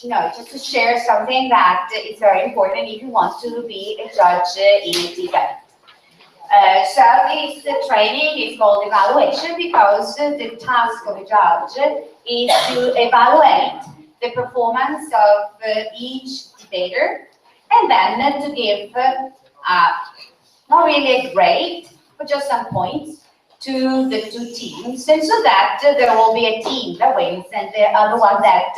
just to share something that is very important if you want to be a judge in a debate. So this training is called evaluation because the task of a judge is to evaluate the performance of each debater and then to give not really a grade, but just some points to the two teams, and so that there will be a team that wins and the other one that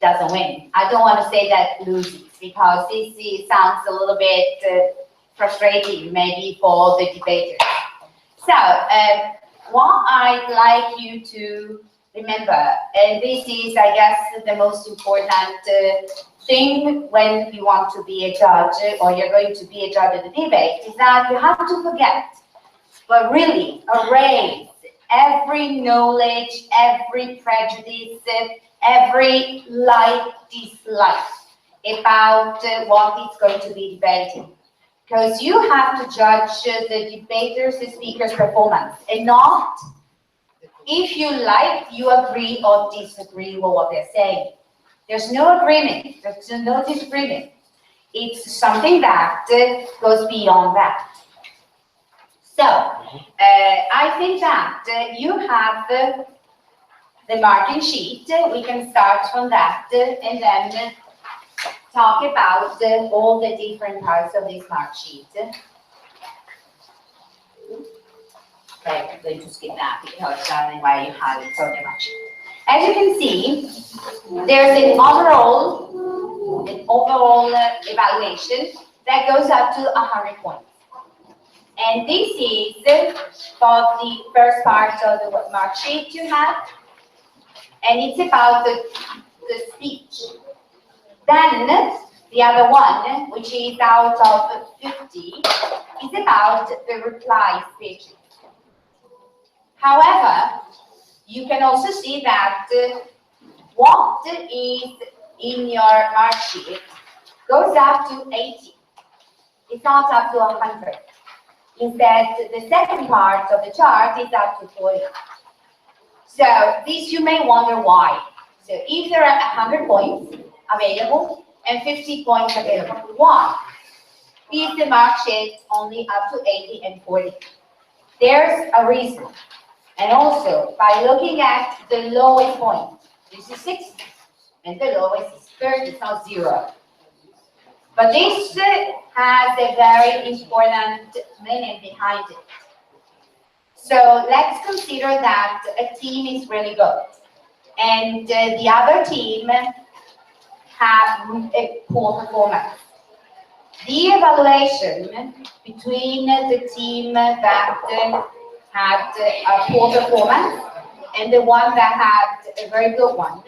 doesn't win. I don't want to say that loses because this sounds a little bit frustrating maybe for the debaters. So what I'd like you to remember, and this is, I guess, the most important thing when you want to be a judge or you're going to be a judge of the debate, is that you have to forget, but really erase every knowledge, every prejudice, every like, dislike about what is going to be debated. Because you have to judge the debaters, the speaker's performance, and not if you like, you agree or disagree with what they're saying. There's no agreement, there's no disagreement. It's something that goes beyond that. So, I think that you have the marking sheet. We can start from that and then talk about all the different parts of this mark sheet. Okay, I'm going to skip that because anyway you have it so much. As you can see, there's an overall evaluation that goes up to 100 points. And this is for the first part of the mark sheet you have, and it's about the speech. Then the other one, which is out of 50, is about the reply speeches. However, you can also see that what is in your mark sheet goes up to 80. It's not up to 100. Instead, the second part of the chart is up to 40. So this you may wonder why. So if there are 100 points available and 50 points available, why is the mark sheet only up to 80 and 40? There's a reason. And also, by looking at the lowest point, this is 60, and the lowest is 30, it's not 0. But this has a very important meaning behind it. So let's consider that a team is really good, and the other team have a poor performance. The evaluation between the team that had a poor performance and the one that had a very good one,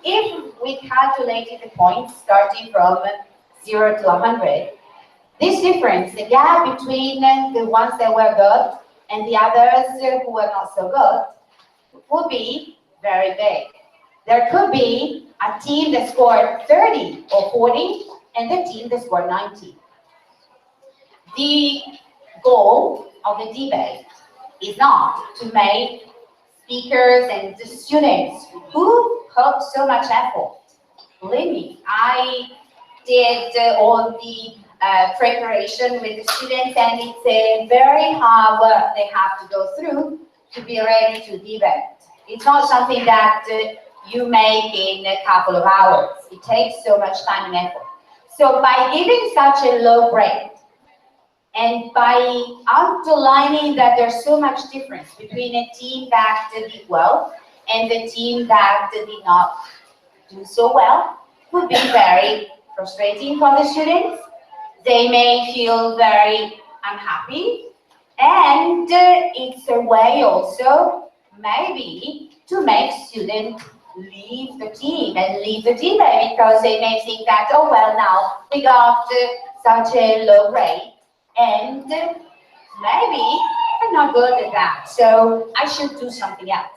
if we calculated the points starting from 0 to 100, this difference, the gap between the ones that were good and the others who were not so good, would be very big. There could be a team that scored 30 or 40 and the team that scored 90. The goal of the debate is not to make speakers and the students who put so much effort. Believe me, I did all the preparation with the students, and it's a very hard work they have to go through to be ready to debate. It's not something that you make in a couple of hours. It takes so much time and effort. So by giving such a low grade, and by underlining that there's so much difference between a team that did well and the team that did not do so well, would be very frustrating for the students. They may feel very unhappy, and it's a way also maybe to make students leave the team and leave the debate, because they may think that, oh well, now we got such a low grade, and maybe I'm not good at that, so I should do something else.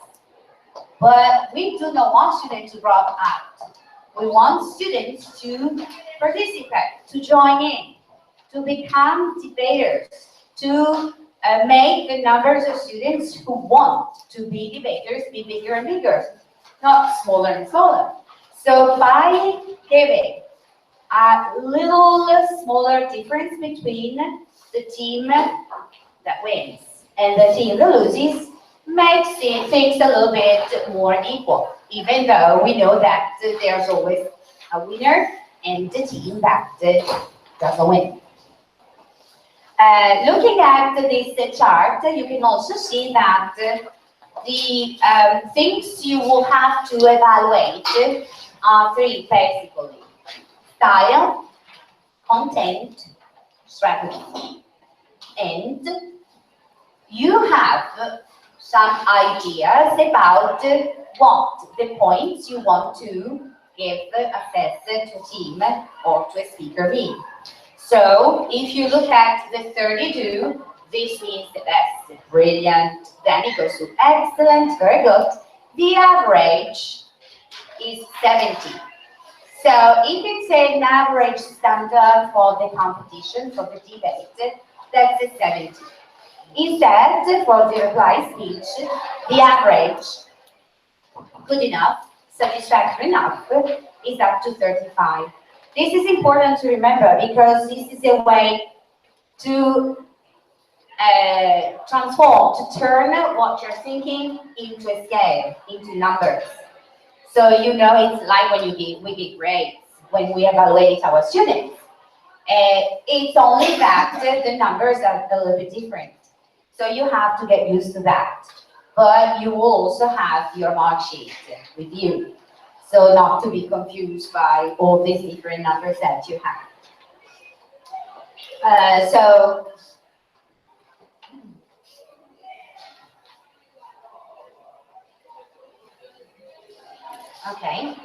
But we do not want students to drop out. We want students to participate, to join in, to become debaters, to make the numbers of students who want to be debaters be bigger and bigger, not smaller and smaller. So by giving a little smaller difference between the team that wins and the team that loses, makes things a little bit more equal, even though we know that there's always a winner and the team that doesn't win. Looking at this chart, you can also see that the things you will have to evaluate are three, basically: style, content, strategy. And you have some ideas about what the points you want to give, assess to a team or to a speaker mean. So if you look at the 32, this means the best, brilliant, then it goes to excellent, very good. The average is 70. So if it's an average standard for the competition, for the debate, that's a 70. Instead, for the reply speech, the average, good enough, satisfactory enough, is up to 35. This is important to remember because this is a way to transform, to turn what you're thinking into a scale, into numbers. So you know, it's like when we give grades, when we evaluate our students. It's only that the numbers are a little bit different. So you have to get used to that. But you will also have your mark sheet with you. So not to be confused by all these different numbers that you have. Okay.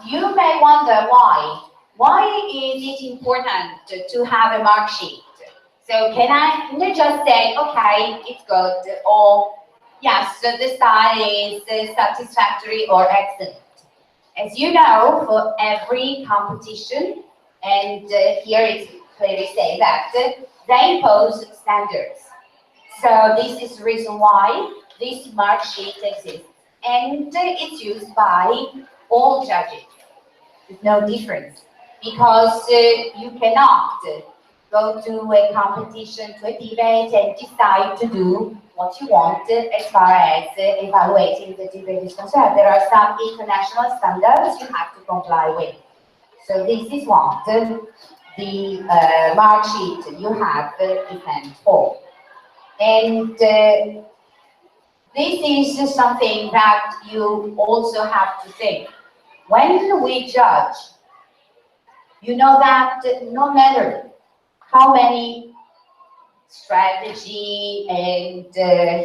You may wonder why. Why is it important to have a mark sheet? So can I just say, okay, it's good, or yes, so the style is satisfactory or excellent? As you know, for every competition, and here it clearly says that they impose standards. So this is the reason why this mark sheet exists, and it's used by all judges. There's no difference, because you cannot go to a competition, to a debate, and decide to do what you want as far as evaluating the debate is concerned. There are some international standards you have to comply with. So this is what the mark sheet you have is meant for. And this is something that you also have to think. When we judge, you know that no matter how many strategy and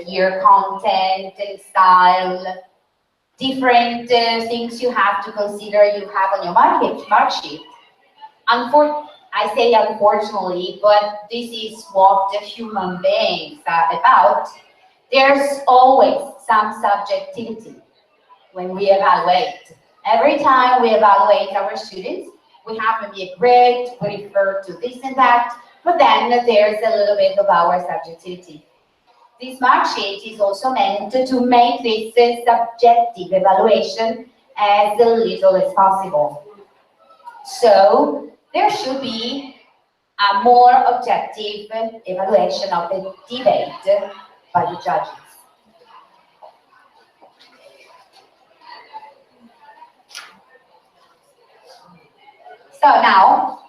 here content and style, different things you have to consider you have on your mark sheet. I say unfortunately, but this is what the human beings are about. There's always some subjectivity when we evaluate. Every time we evaluate our students, we have maybe a grade, we refer to this and that, but then there's a little bit of our subjectivity. This mark sheet is also meant to make this subjective evaluation as little as possible. So there should be a more objective evaluation of the debate by the judges. So now,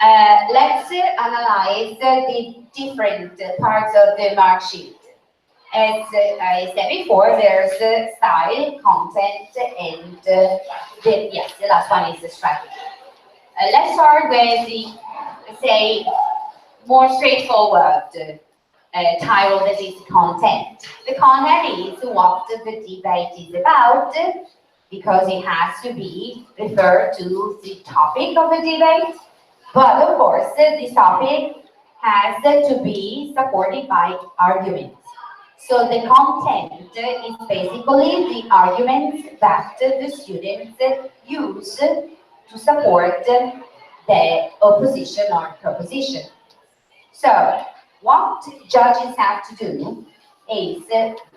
let's analyze the different parts of the mark sheet. As I said before, there's style, content, and the last one is the strategy. Let's start with the, let's say, more straightforward title, that is content. The content is what the debate is about, because it has to be referred to the topic of the debate. But of course, this topic has to be supported by arguments. So the content is basically the arguments that the students use to support the opposition or proposition. So what judges have to do is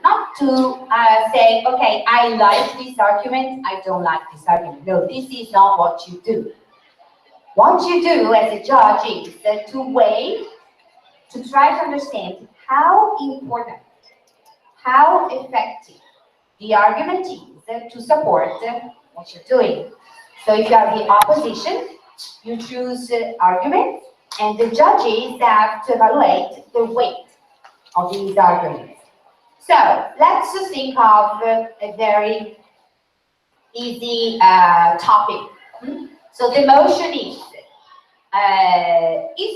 not to say, okay, I like this argument, I don't like this argument. No, this is not what you do. What you do as a judge is to weigh, to try to understand how important, how effective the argument is to support what you're doing. So if you have the opposition, you choose arguments, and the judges have to evaluate the weight of these arguments. So let's just think of a very easy topic. So the motion is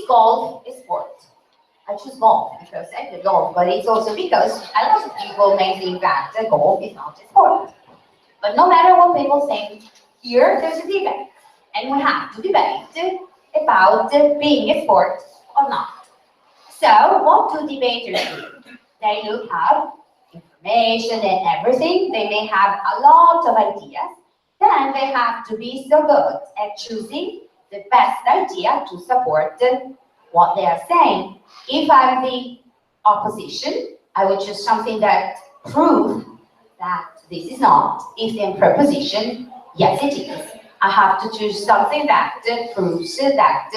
golf a sport? I choose golf because I play golf, but it's also because a lot of people may think that golf is not a sport. But no matter what people think, here there's a debate, and we have to debate about being a sport or not. So what do debaters do? They look up information and everything. They may have a lot of ideas. Then they have to be so good at choosing the best idea to support what they are saying. If I'm the opposition, I would choose something that proves that this is not. If in proposition, yes it is. I have to choose something that proves that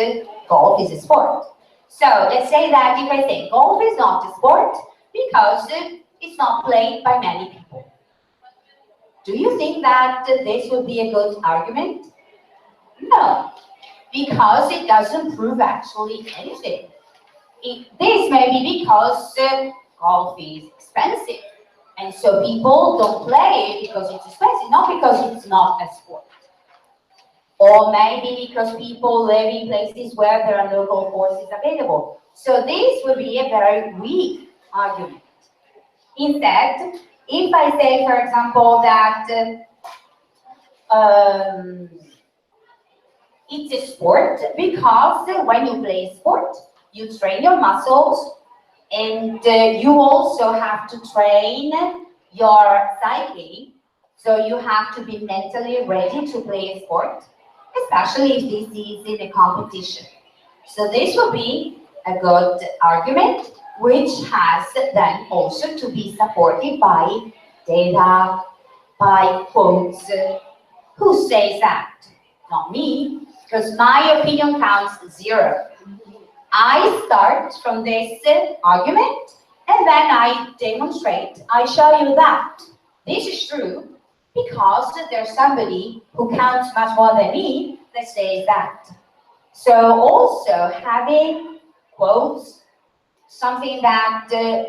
golf is a sport. So let's say that if I say golf is not a sport because it's not played by many people. Do you think that this would be a good argument? No, because it doesn't prove actually anything. This may be because golf is expensive, and so people don't play it because it's expensive, not because it's not a sport. Or maybe because people live in places where there are no golf courses available. So this would be a very weak argument. Instead, if I say, for example, that it's a sport because when you play a sport, you train your muscles, and you also have to train your psyche. So you have to be mentally ready to play a sport, especially if this is in a competition. So this will be a good argument, which has then also to be supported by data, by quotes. Who says that? Not me, because my opinion counts 0. I start from this argument, and then I demonstrate, I show you that this is true, because there's somebody who counts much more than me that says that. So also having quotes, something that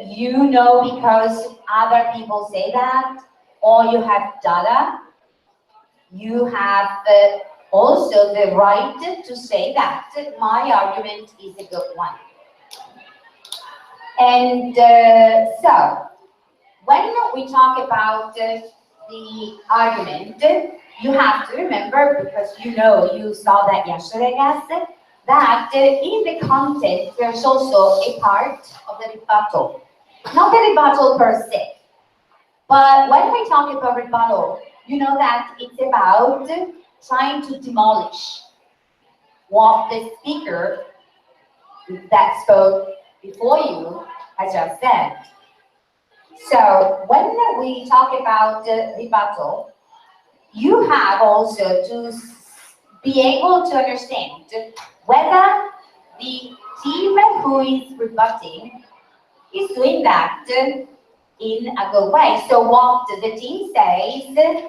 you know because other people say that, or you have data, you have also the right to say that my argument is a good one. And so, when we talk about the argument, you have to remember, because you know you saw that yesterday, I guess, that in the content there's also a part of the rebuttal. Not the rebuttal per se, but when we talk about rebuttal, you know that it's about trying to demolish what the speaker that spoke before you has just said. So when we talk about rebuttal, you have also to be able to understand whether the team who is rebutting is doing that in a good way. So what the team says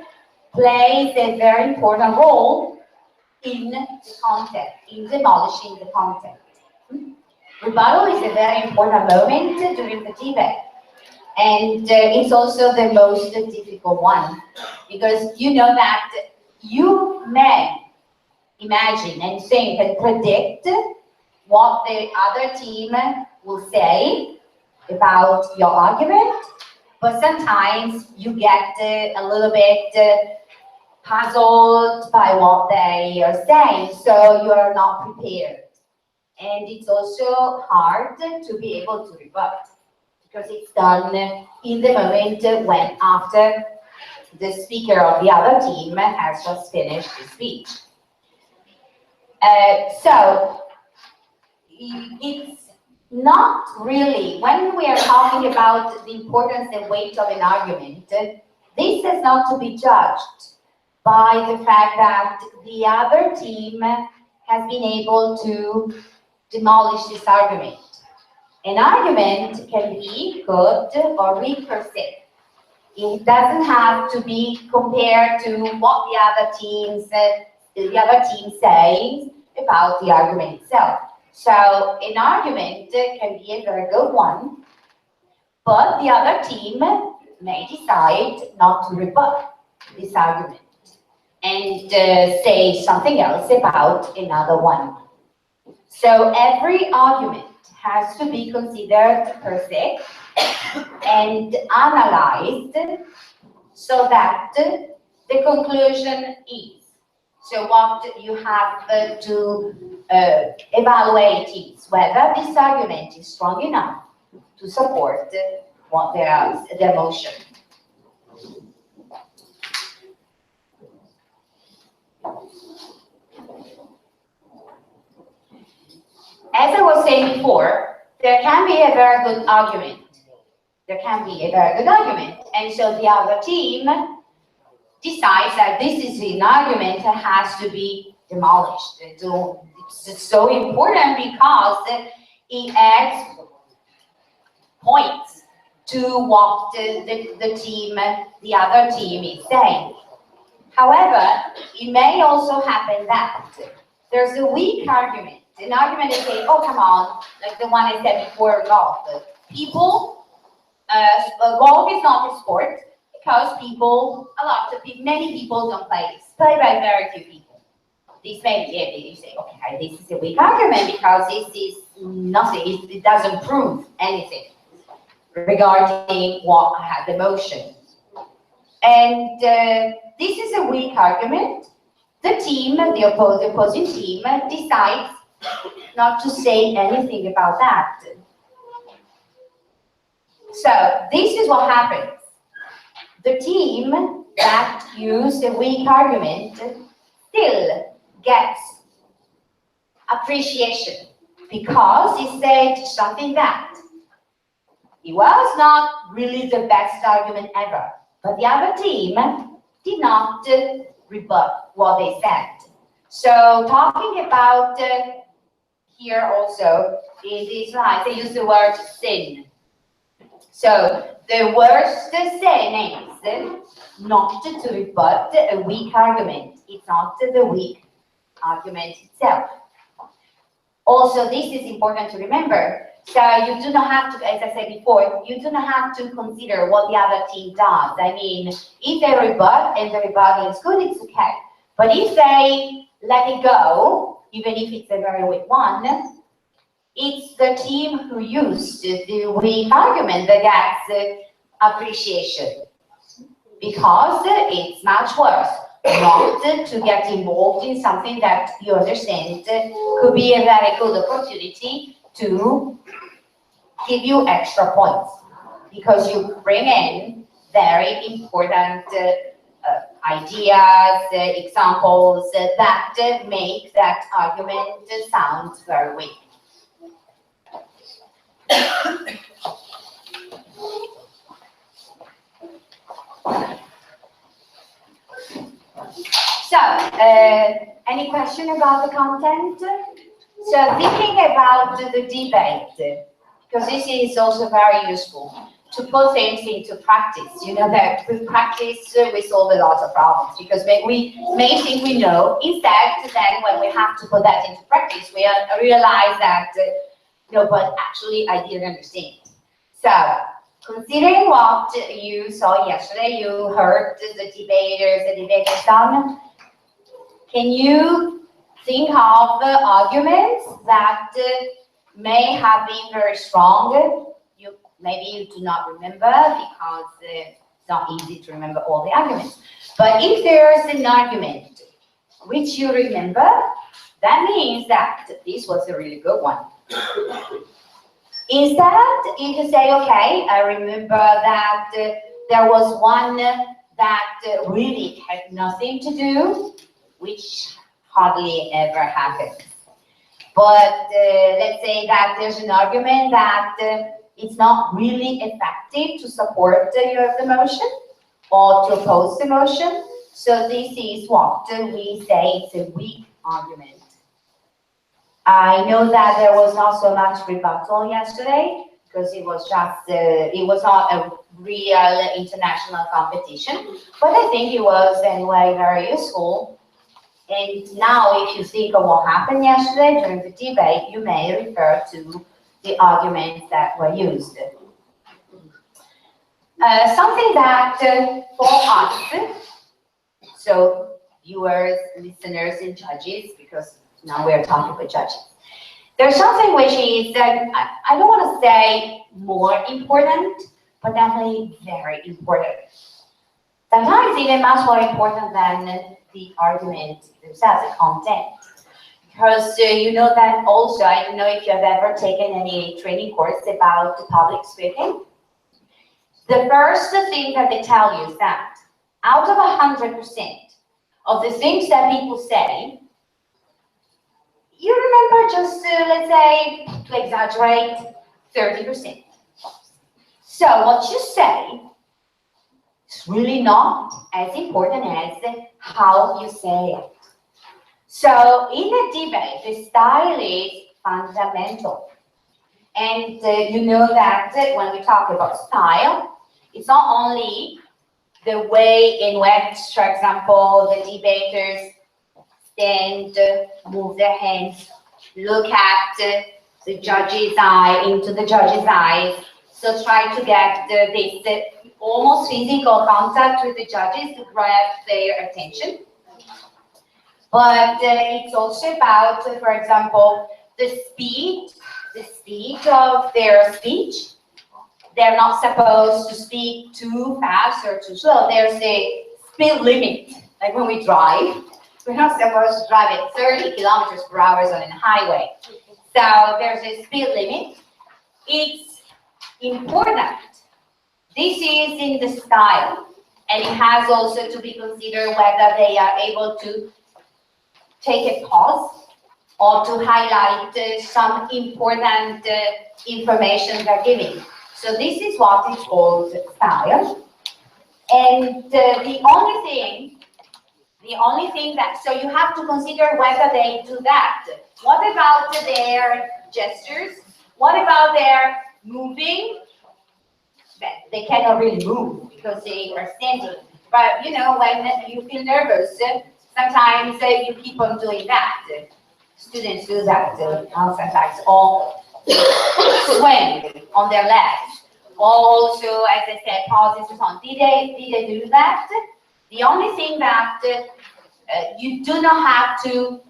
plays a very important role in the content, in demolishing the content. Rebuttal is a very important moment during the debate. And it's also the most difficult one, because you know that you may imagine and think and predict what the other team will say about your argument, but sometimes you get a little bit puzzled by what they are saying, so you are not prepared. And it's also hard to be able to rebut, because it's done in the moment when after the speaker of the other team has just finished the speech. So it's Not really. When we are talking about the importance and weight of an argument, this is not to be judged by the fact that the other team has been able to demolish this argument. An argument can be good or weak per se. It doesn't have to be compared to what the other team says about the argument itself. So an argument can be a very good one, but the other team may decide not to rebut this argument and say something else about another one. So every argument has to be considered per se and analyzed so that the conclusion is. So what you have to evaluate is whether this argument is strong enough to support what their motion. As I was saying before, there can be a very good argument. There can be a very good argument. And so the other team decides that this is an argument that has to be demolished. It's so important because it adds points to what the other team is saying. However, it may also happen that there's a weak argument. An argument is saying, oh, come on, like the one I said before, golf. Golf is not a sport because many people don't play this. Played by very few people. This may be it. You say, okay, this is a weak argument because this is nothing. It doesn't prove anything regarding what had the motion. And this is a weak argument. The team, the opposing team, decides not to say anything about that. So this is what happens. The team that used a weak argument still gets appreciation because he said something that it was not really the best argument ever, but the other team did not rebut what they said. So talking about here also in this slide, they use the word sin. So the worst sin is not to rebut a weak argument. It's not the weak argument itself. Also, this is important to remember. So you do not have to, as I said before, you do not have to consider what the other team does. I mean, if they rebut and the rebuttal is good, it's okay. But if they let it go, even if it's a very weak one, it's the team who used the weak argument that gets appreciation. Because it's much worse not to get involved in something that you understand could be a very good opportunity to give you extra points. Because you bring in very important ideas, examples that make that argument sound very weak. So, any question about the content? So, thinking about the debate, because this is also very useful to put things into practice. You know that with practice we solve a lot of problems because we may think we know. Instead, then when we have to put that into practice, we realize that no, but actually I didn't understand. So, considering what you saw yesterday, you heard the debaters done. Can you think of arguments that may have been very strong? Maybe you do not remember because it's not easy to remember all the arguments. But if there's an argument which you remember, that means that this was a really good one. Instead, you can say, okay, I remember that there was one that really had nothing to do, which hardly ever happens. But let's say that there's an argument that it's not really effective to support the motion or to oppose the motion. So this is what we say it's a weak argument. I know that there was not so much rebuttal yesterday because it was just, it was not a real international competition, but I think it was anyway very useful. And now if you think of what happened yesterday during the debate, you may refer to the arguments that were used. Something that for us, so viewers, listeners, and judges, because now we're talking about judges, there's something which is, I don't want to say more important, but definitely very important. Sometimes even much more important than the argument themselves, the content. Because you know that also, I don't know if you have ever taken any training course about public speaking. The first thing that they tell you is that out of 100% of the things that people say, you remember just, let's say, to exaggerate, 30%. So what you say is really not as important as how you say it. So in a debate, the style is fundamental. And you know that when we talk about style, it's not only the way in which, for example, the debaters stand, move their hands, look at the judge's eye, into the judge's eyes. So try to get this almost physical contact with the judges to grab their attention. But it's also about, for example, the speed of their speech. They're not supposed to speak too fast or too slow. There's a speed limit, like when we drive. We're not supposed to drive at 30 kilometers per hour on a highway. So there's a speed limit. It's important. This is in the style, and it has also to be considered whether they are able to take a pause or to highlight some important information they're giving. So this is what is called style. And the only thing that, so you have to consider whether they do that. What about their gestures? What about their moving? They cannot really move because they are standing. But you know, when you feel nervous, sometimes you keep on doing that. Students do that sometimes, or swing on their legs. Also, as I said, pauses and so on. Did they do that? The only thing that you do not have to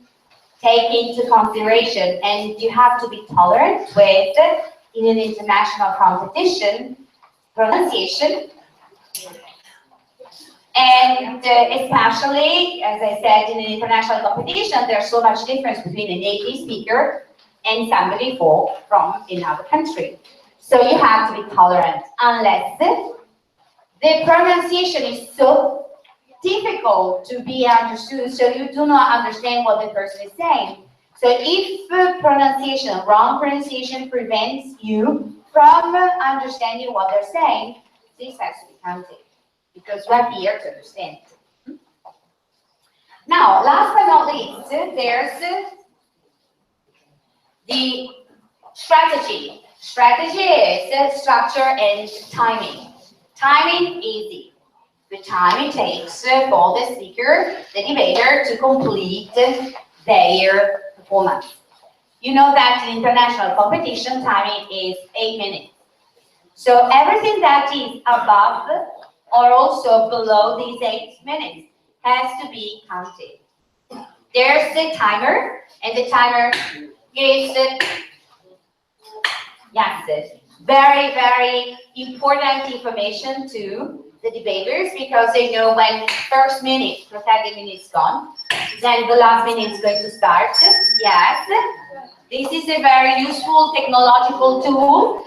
take into consideration, and you have to be tolerant with in an international competition, pronunciation. And especially, as I said, in an international competition, there's so much difference between a native speaker and somebody from another country. So you have to be tolerant, unless the pronunciation is so difficult to be understood, so you do not understand what the person is saying. So if wrong pronunciation prevents you from understanding what they're saying, this has to be counted, because we're here to understand. Now, last but not least, there's the strategy. Strategy is structure and timing. Timing, easy. The time it takes for the speaker, the debater, to complete their performance. You know that in international competition, timing is 8 minutes. So everything that is above or also below these 8 minutes has to be counted. There's the timer, and the timer gives very, very important information to the debaters, because they know when first minute, protected minute is gone, then the last minute is going to start. Yes, this is a very useful technological tool.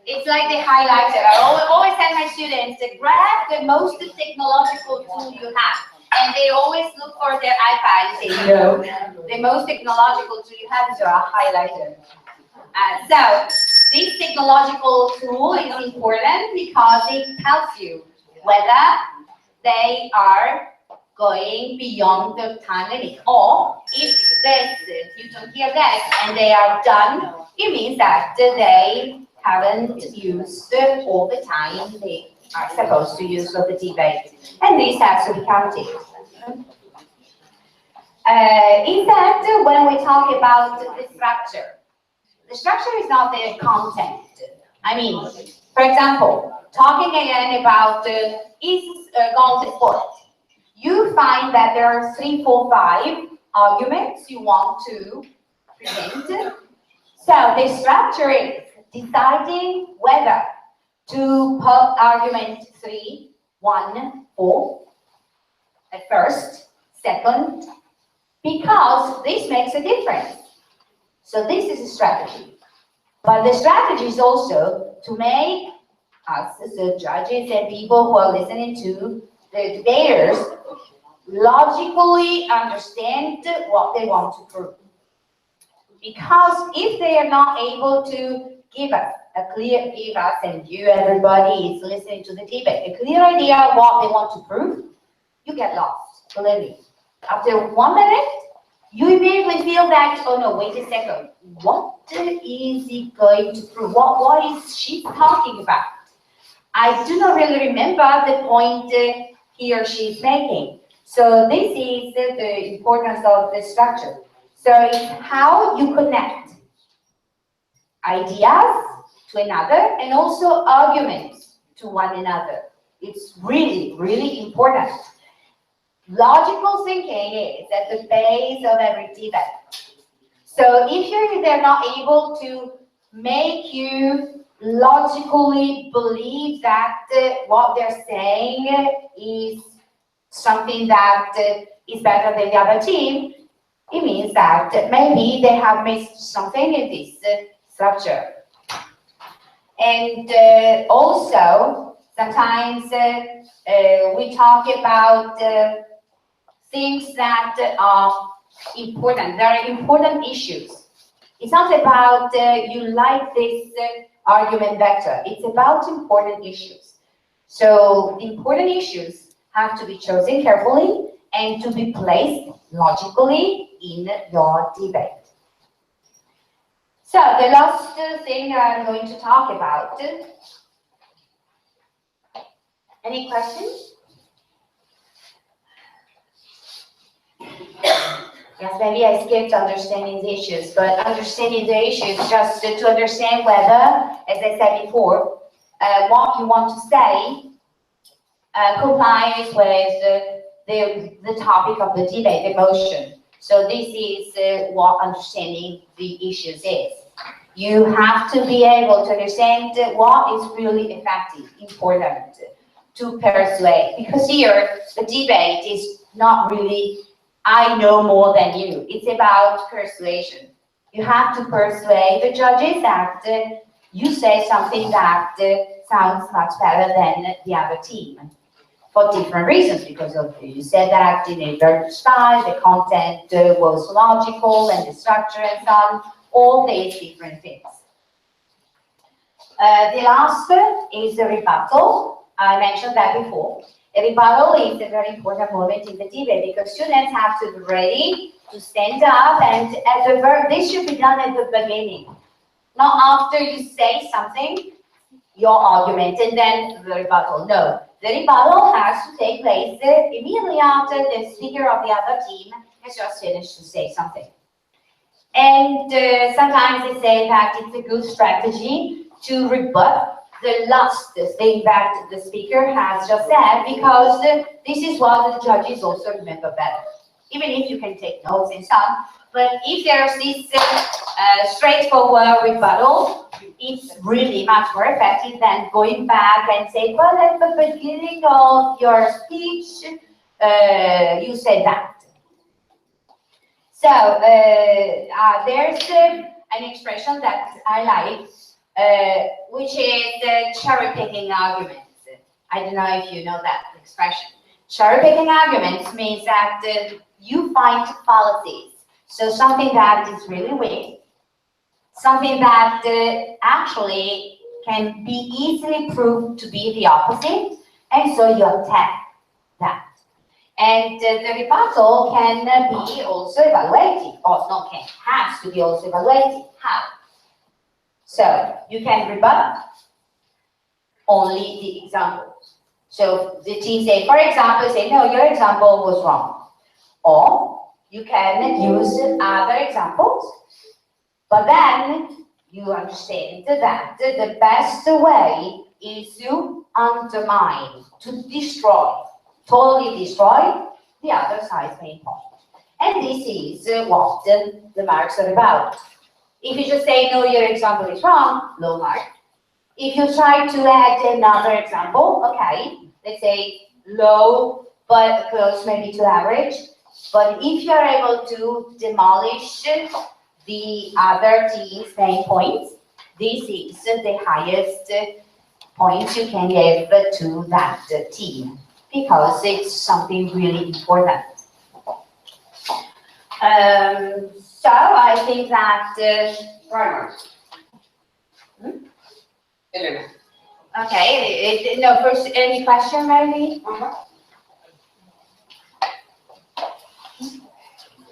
It's like the highlighter. I always tell my students to grab the most technological tool you have. and they always look for their iPad and say, no, the most technological tool you have is your highlighter. So this technological tool is important because it tells you whether they are going beyond the time limit, or if you don't hear that and they are done, it means that they haven't used all the time they are supposed to use for the debate, and this has to be counted. Instead, when we talk about the structure is not the content. I mean, for example, talking again about is golf sport. You find that there are 3, 4, 5 arguments you want to present. So the structure is deciding whether to put argument 3, 1, 4 at first, second, because this makes a difference. So this is a strategy. But the strategy is also to make us, the judges and people who are listening to the debaters, logically understand what they want to prove. Because if they are not able to give us and you, everybody is listening to the debate, a clear idea of what they want to prove, you get lost, believe me. After 1 minute, you immediately feel that, oh no, wait a second, what is he going to prove? What is she talking about? I do not really remember the point he or she is making. So this is the importance of the structure. So it's how you connect ideas to another and also arguments to one another. It's really, really important. Logical thinking is at the base of every debate. So if they're not able to make you logically believe that what they're saying is something that is better than the other team, it means that maybe they have missed something in this structure. And also, sometimes we talk about things that are important. There are important issues. It's not about you like this argument better. It's about important issues. So important issues have to be chosen carefully and to be placed logically in your debate. So the last thing I'm going to talk about. Any questions? Yes, maybe I skipped understanding the issues, but understanding the issues just to understand whether, as I said before, what you want to say complies with the topic of the debate, the motion. So this is what understanding the issues is. You have to be able to understand what is really effective, important to persuade. Because here, the debate is not really I know more than you. It's about persuasion. You have to persuade the judges that you say something that sounds much better than the other team for different reasons. Because you said that in a certain style, the content was logical and the structure and so on. All these different things. The last is the rebuttal. I mentioned that before. A rebuttal is a very important moment in the debate because students have to be ready to stand up, and this should be done at the beginning, not after you say something, your argument, and then the rebuttal. No, the rebuttal has to take place immediately after the speaker of the other team has just finished to say something. And sometimes they say that it's a good strategy to rebut the last thing that the speaker has just said, because this is what the judges also remember better. Even if you can take notes and so on, but if there's this straightforward rebuttal, it's really much more effective than going back and say, well, at the beginning of your speech, you said that. So there's an expression that I like, which is cherry-picking arguments. I don't know if you know that expression. Cherry-picking arguments means that you find fallacies. So something that is really weak, something that actually can be easily proved to be the opposite, and so you attack that. And the rebuttal can be also evaluated, or not can, has to be also evaluated. How? So you can rebut only the examples. So the team say, for example, say, no, your example was wrong. Or you can use other examples, but then you understand that the best way is to undermine, to destroy, totally destroy the other side's main point. And this is what the marks are about. If you just say, no, your example is wrong, low mark. If you try to add another example, okay, let's say low, but close maybe to average. But if you're able to demolish the other team's main points, this is the highest point you can give to that team, because it's something really important. So I think that Primers. Elena. okay. No, first, any question, maybe?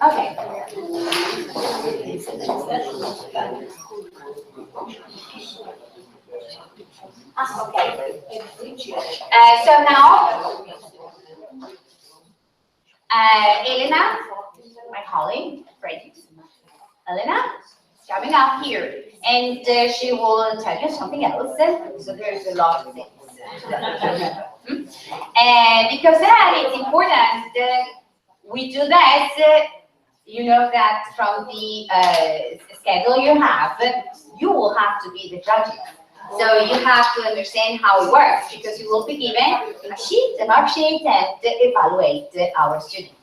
Okay. Okay. So now, Elena, my colleague, friend, Elena, is coming up here, and she will tell you something else. So there's a lot of things. And because that it's important, we do this. You know that from the schedule you have, you will have to be the judges. So you have to understand how it works, because you will be given a sheet, a mark sheet, and evaluate our students.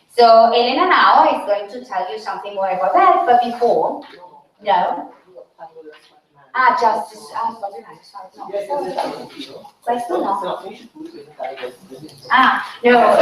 So Elena now is going to tell you something more about that, but before, no. No,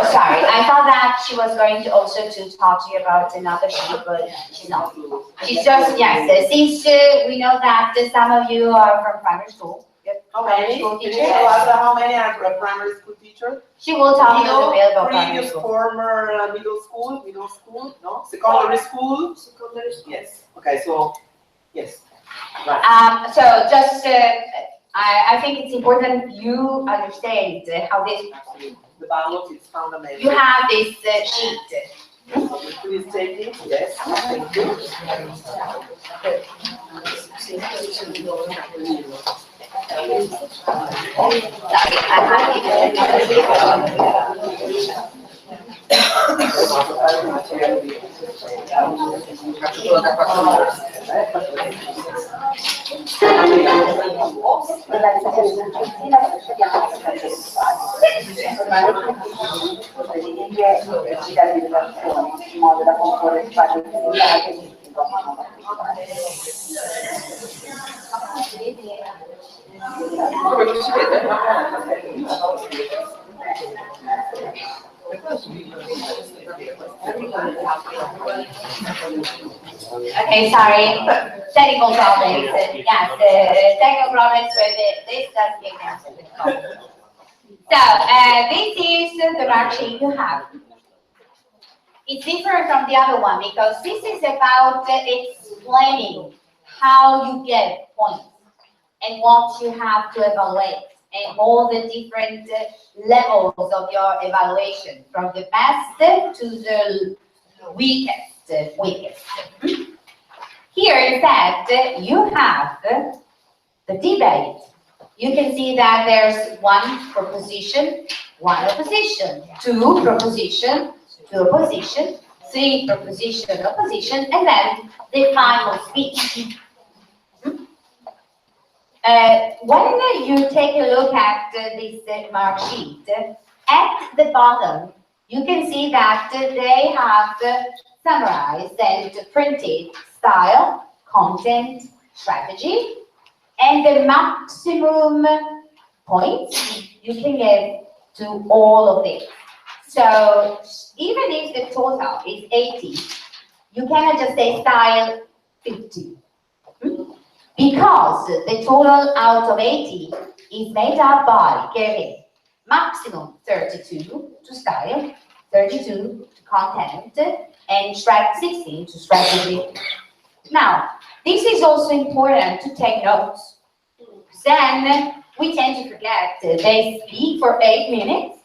sorry. I thought that she was going to also to talk to you about another sheet, but she's not. She's just, yes, since we know that some of you are from primary school. How many? School teachers. How many are primary school teachers? She will talk a little bit about primary Previous, school. former middle school, no? Secondary school? Secondary school. Yes. Okay, so, yes. Right. So just, I think it's important you understand how this. The ballot is fundamental. You have this sheet. Please take it. Yes. Thank you. in modo da comporre spazi utilizzati e si Come non si vede? Okay, sorry. Technical problems. Yes, technical problems with this does get answered. So, this is the mark sheet you have. It's different from the other one because this is about explaining how you get points and what you have to evaluate and all the different levels of your evaluation, from the best to the weakest. Here instead, you have the debate. You can see that there's one proposition, one opposition, two proposition, two opposition, three proposition, opposition, and then the final speech. When you take a look at this mark sheet, at the bottom, you can see that they have summarized and printed style, content, strategy, and the maximum points you can give to all of this. So even if the total is 80, you cannot just say style 50. Because the total out of 80 is made up by giving maximum 32 to style, 32 to content, and 16 to strategy. Now, this is also important to take notes. Then we tend to forget they speak for 8 minutes.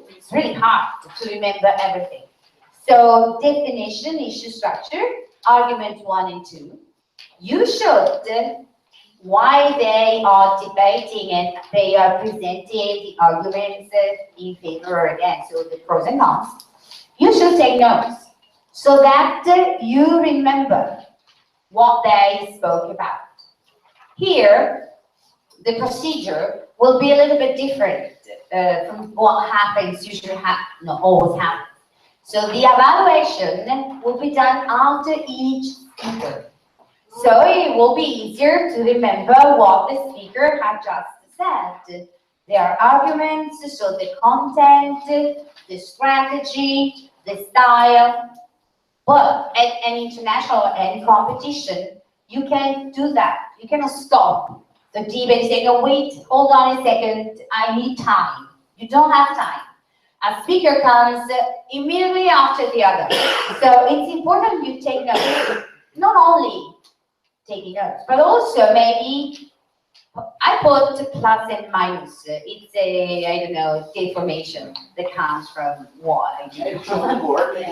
It's really hard to remember everything. So definition, issue structure, argument 1 and 2. You should, while they are debating and they are presenting the arguments in favor or against, so the pros and cons, you should take notes so that you remember what they spoke about. Here, the procedure will be a little bit different from what happens, usually always happens. So the evaluation will be done after each speaker. So it will be easier to remember what the speaker had just said. Their arguments, so the content, the strategy, the style. But at an international and competition, you can't do that. You cannot stop the debate saying, oh, wait, hold on a second, I need time. You don't have time. A speaker comes immediately after the other. So it's important you take notes, not only taking notes, but also maybe I put plus and minus. It's a, I don't know, deformation that comes from what I do.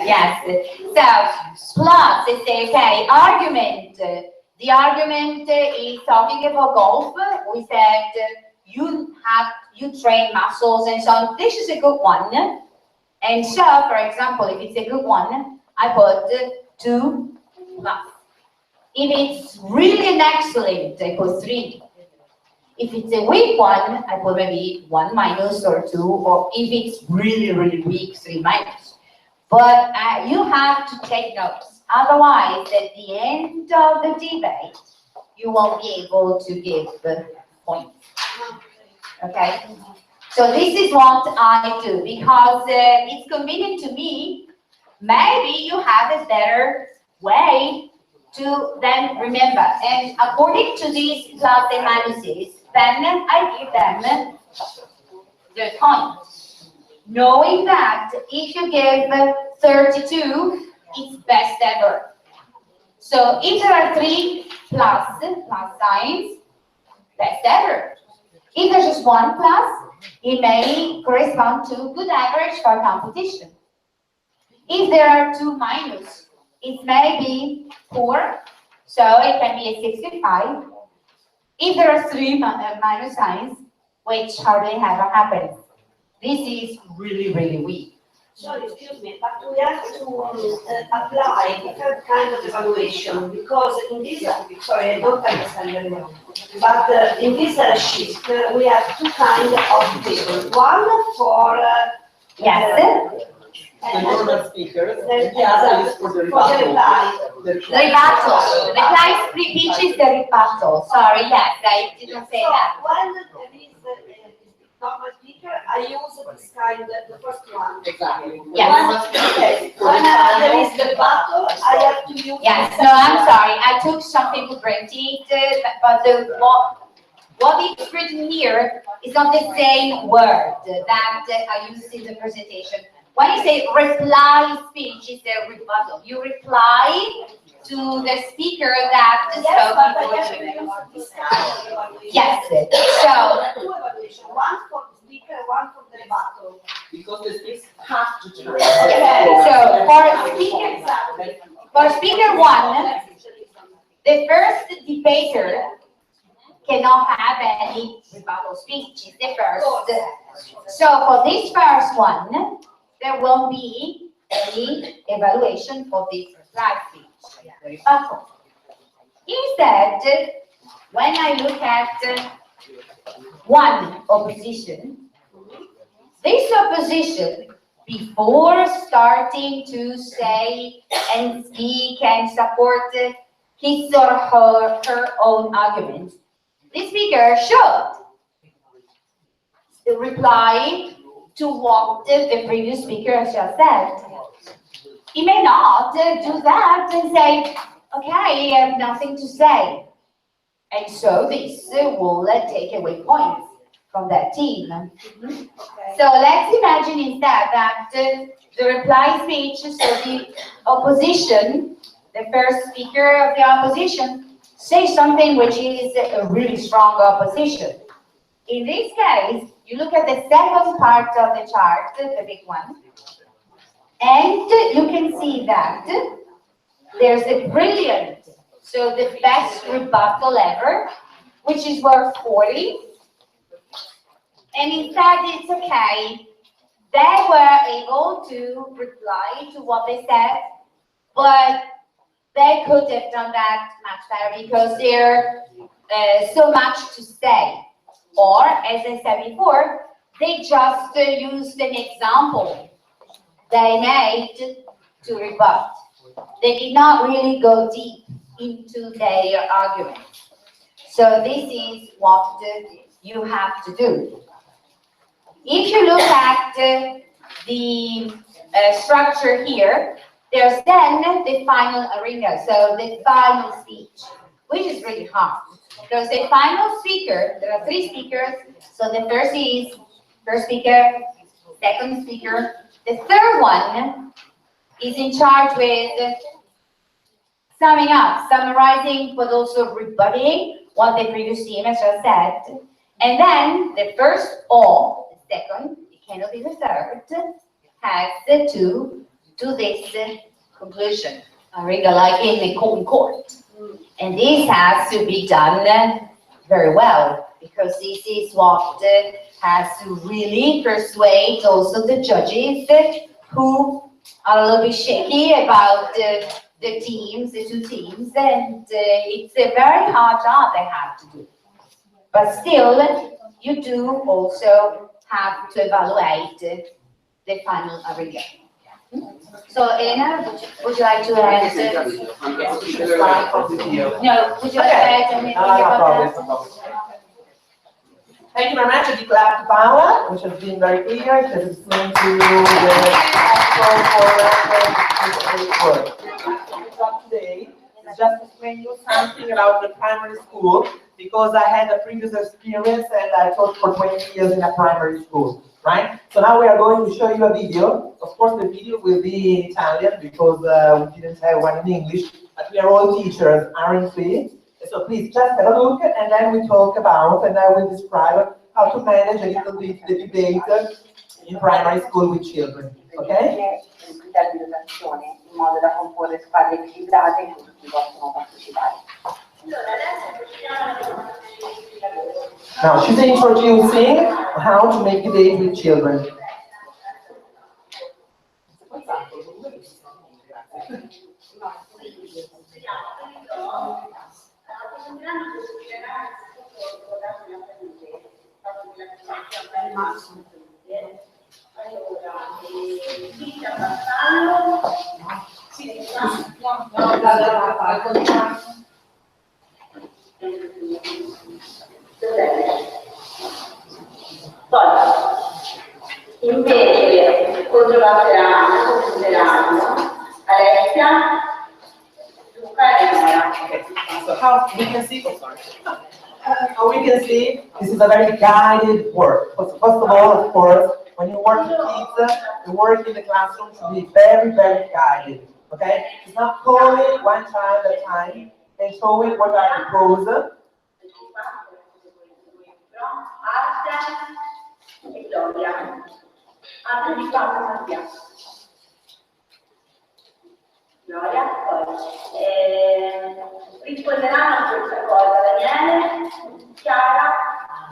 Yes. So plus, they say, okay, argument. The argument is talking about golf. We said you train muscles and so on. This is a good one. And so, for example, if it's a good one, I put 2 plus. If it's really an excellent, I put 3. If it's a weak one, I put maybe 1 minus or 2, or if it's really, really weak, 3 minus. But you have to take notes. Otherwise, at the end of the debate, you won't be able to give the points. Okay? So this is what I do, because it's convenient to me. Maybe you have a better way to then remember. And according to these plus and minuses, then I give them the point. Knowing that if you give 32, it's best ever. So if there are 3 plus signs, best ever. If there's just 1 plus, it may correspond to good average for competition. If there are 2 minus, it may be poor, so it can be a 65. If there are 3 minus signs, which hardly ever happens, this is really, really weak. Sorry, excuse me, but we have to apply different kind of evaluation because in this, sorry, I don't understand very well, but in this shift we have 2 kinds of people. One for Yes. The normal speakers, the the other is for the rebuttal. The rebuttal. Reply speech is the rebuttal. Sorry, yes, I didn't say that. When there is normal speaker, I use this kind, the first one. Exactly. Yes. Okay. When there is the battle, I have to use. Yes. No, I'm sorry. I took something for granted, but what is written here is not the same word that I used in the presentation. When you say reply speech, is a rebuttal. You reply to the speaker that spoke before you. Yes. So. 2 evaluation, one for the speaker, one for the rebuttal. Because the speakers have to turn. So for speaker 1, the first debater cannot have any rebuttal speech. It's the first. So for this first one, there won't be any evaluation for this reply speech, the rebuttal. Instead, when I look at one opposition, this opposition, before starting to say and speak and support his or her own arguments, the speaker should reply to what the previous speaker has just said. He may not do that and say, okay, I have nothing to say. And so this will take away points from that team. So let's imagine instead that the reply speech, so the opposition, the first speaker of the opposition, says something which is a really strong opposition. In this case, you look at the second part of the chart, the big one, and you can see that there's a brilliant, so the best rebuttal ever, which is worth 40. And instead, it's okay. They were able to reply to what they said, but they could have done that much better because there's so much to say. Or, as I said before, they just used an example they made to rebut. They did not really go deep into their argument. So this is what you have to do. If you look at the structure here, there's then the final arena, so the final speech, which is really hard. Because the final speaker, there are 3 speakers, so the first speaker, second speaker, the third one is in charge with summing up, summarizing, but also rebutting what the previous team has just said. And then the first or the second, it cannot be the third, has to do this conclusion, like in the court. And this has to be done very well, because this is what has to really persuade also the judges who are a little bit shaky about the teams, the 2 teams, and it's a very hard job they have to do. But still, you do also have to evaluate the final arena. So, Elena, would you like to add? No, would you like to add anything about that? Thank you very much. A big clap to Paola, which has been very clear. It has explained to you the actual today is just to explain you something about the primary school, because I had a previous experience and I taught for 20 years in a primary school, right? So now we are going to show you a video. Of course, the video will be in Italian because we didn't have one in English, but we are all teachers, aren't we? So please just have a look, and then we talk about, and I will describe how to manage a little bit the debate in primary school with children, okay? Valutazione in modo da comporre squadre equilibrate in cui tutti possono partecipare. Now she's introducing how to make debate with children. Poi, invece, controlleranno Alessia, Luca e Nora. Okay, so how we can see, how we can see, this is a very guided work. First of all, of course, when you work with kids, the work in the classroom should be very, very guided. Okay? It's not calling one child at a time and showing what are the pros. Arte e Gloria. Arte di quanto sappiamo. Gloria, poi risponderanno a questa cosa Daniele, Chiara.